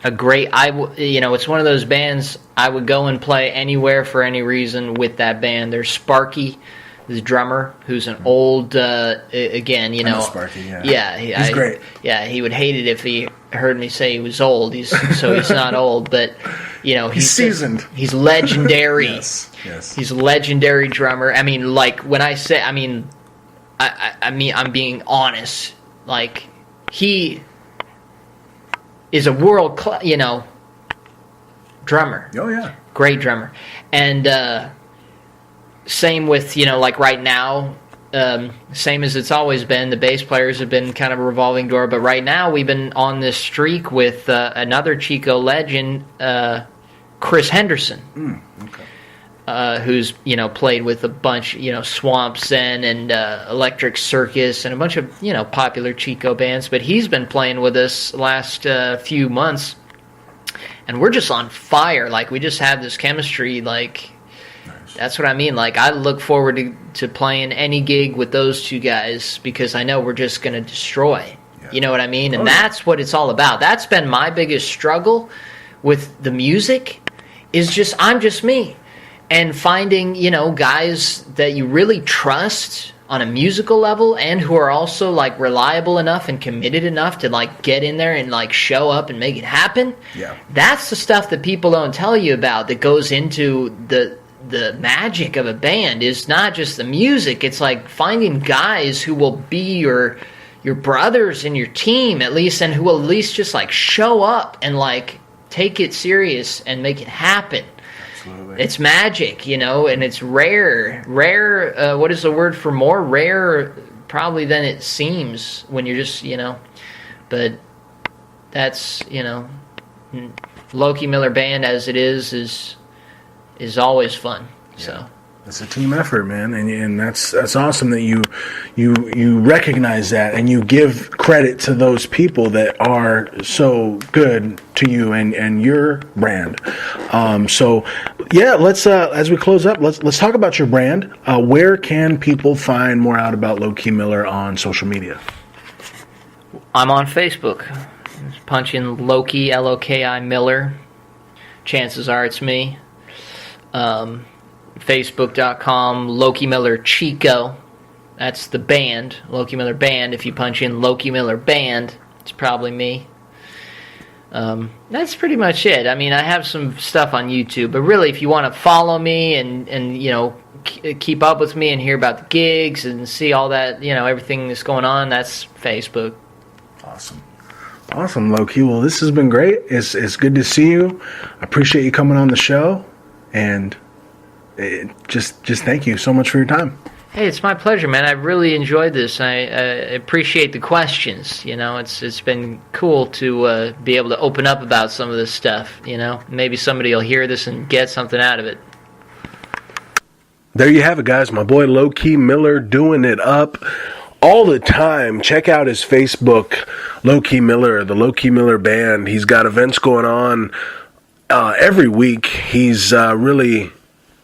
a great. It's one of those bands I would go and play anywhere for any reason with that band. There's Sparky, the drummer, who's an old again. I know Sparky. Yeah. Yeah, he's great. Yeah, he would hate it if he heard me say he was old. He's not old, but. He's seasoned. He's legendary. Yes. He's a legendary drummer. When I say, I'm being honest. Like, he is a world class, drummer. Oh yeah, great drummer. And same with, like right now, same as it's always been. The bass players have been kind of a revolving door, but right now we've been on this streak with another Chico legend, Chris Henderson, who's played with a bunch, Swamp Zen and Electric Circus and a bunch of popular Chico bands. But he's been playing with us last few months, and we're just on fire. Like, we just have this chemistry. Like, that's what I mean. Like, I look forward to playing any gig with those two guys because I know we're just going to destroy. Yeah. You know what I mean? And that's what it's all about. That's been my biggest struggle with the music, is just I'm just me. And finding, guys that you really trust on a musical level and who are also, like, reliable enough and committed enough to, like, get in there and, like, show up and make it happen. Yeah. That's the stuff that people don't tell you about that goes into the magic of a band. Is not just the music. It's, like, finding guys who will be your brothers in your team, at least, and who will at least just, like, show up and, like, take it serious and make it happen. Absolutely. It's magic, and it's rare. Rare, what is the word for more? Rare probably than it seems when you're just, but that's, Loki Miller Band as it is always fun. Yeah. So it's a team effort, man, and that's awesome that you recognize that and you give credit to those people that are so good to you and your brand. So yeah, let's as we close up, let's talk about your brand. Where can people find more out about Loki Miller on social media? I'm on Facebook. Just punch in Loki, Loki Miller. Chances are it's me. Facebook.com, Loki Miller Chico. That's the band, Loki Miller Band. If you punch in Loki Miller Band, it's probably me. That's pretty much it. I mean, I have some stuff on YouTube, but really, if you want to follow me and keep up with me and hear about the gigs and see all that, everything that's going on, that's Facebook. Awesome, Loki. Well, this has been great. It's good to see you. I appreciate you coming on the show, and just thank you so much for your time. Hey, it's my pleasure, man. I really enjoyed this. I appreciate the questions. It's been cool to be able to open up about some of this stuff. Maybe somebody will hear this and get something out of it. There you have it, guys. My boy Loki Miller doing it up all the time. Check out his Facebook, Loki Miller, the Loki Miller Band. He's got events going on every week. He's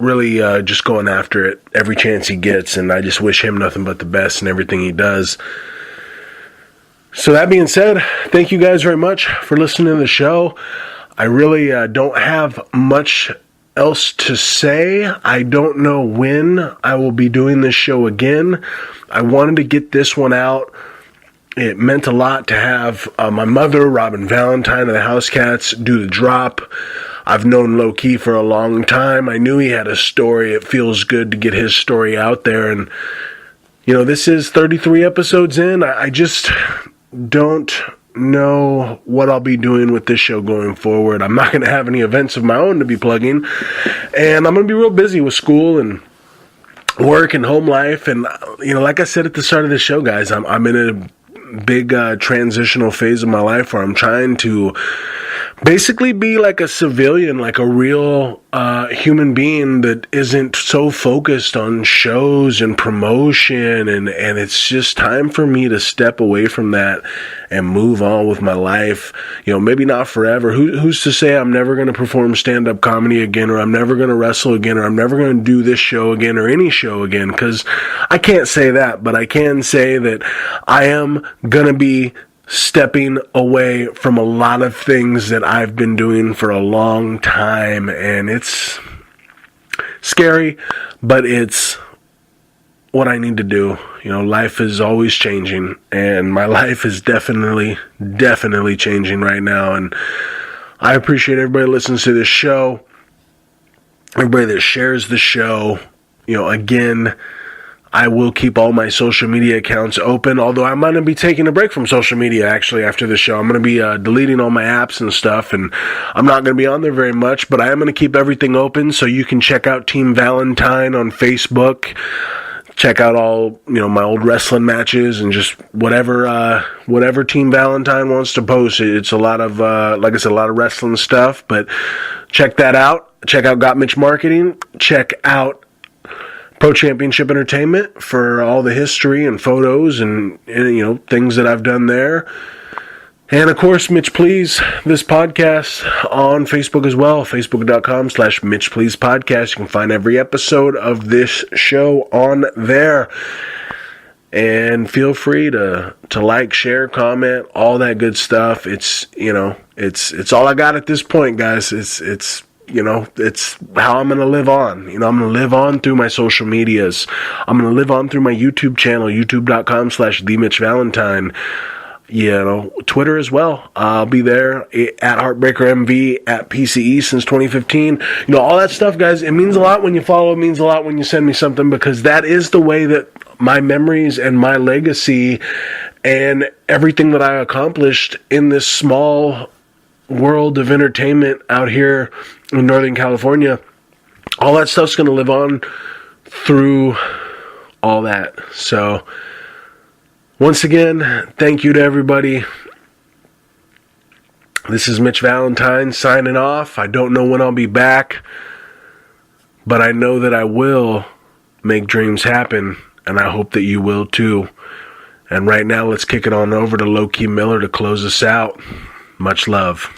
really just going after it every chance he gets, and I just wish him nothing but the best in everything he does. So that being said, thank you guys very much for listening to the show. I really don't have much else to say. I don't know when I will be doing this show again. I wanted to get this one out. It meant a lot to have my mother, Robyn Valentine of the House Cats, do the drop. I've known Loki for a long time. I knew he had a story. It feels good to get his story out there. And, this is 33 episodes in. I just don't know what I'll be doing with this show going forward. I'm not going to have any events of my own to be plugging. And I'm going to be real busy with school and work and home life. And, like I said at the start of the show, guys, I'm in a big transitional phase of my life where I'm trying to basically be like a civilian, like a real human being that isn't so focused on shows and promotion, and it's just time for me to step away from that and move on with my life. Maybe not forever. Who's to say I'm never going to perform stand-up comedy again, or I'm never going to wrestle again, or I'm never going to do this show again, or any show again, because I can't say that, but I can say that I am going to be stepping away from a lot of things that I've been doing for a long time, and it's scary, but it's what I need to do. Life is always changing, and my life is definitely changing right now, and I appreciate everybody that listens to this show, everybody that shares the show. Again, I will keep all my social media accounts open, although I'm going to be taking a break from social media, actually, after the show. I'm going to be deleting all my apps and stuff, and I'm not going to be on there very much, but I am going to keep everything open, so you can check out Team Valentine on Facebook. Check out all, my old wrestling matches and just whatever Team Valentine wants to post. It's a lot of, like I said, a lot of wrestling stuff, but check that out. Check out Got Mitch Marketing. Check out Pro Championship Entertainment for all the history and photos and things that I've done there. And of course, Mitch Please, this podcast on Facebook as well, facebook.com/Mitch Please Podcast. You can find every episode of this show on there. And feel free to like, share, comment, all that good stuff. It's all I got at this point, guys. It's how I'm going to live on. I'm going to live on through my social medias. I'm going to live on through my YouTube channel, youtube.com/TheMitchValentine. Twitter as well. I'll be there at HeartbreakerMV, at PCE since 2015. All that stuff, guys. It means a lot when you follow. It means a lot when you send me something, because that is the way that my memories and my legacy and everything that I accomplished in this small world of entertainment out here in Northern California, all that stuff's going to live on through all that. So once again, thank you to everybody. This is Mitch Valentine signing off. I don't know when I'll be back, but I know that I will make dreams happen, and I hope that you will too. And right now, let's kick it on over to Loki Miller to close us out. Much love.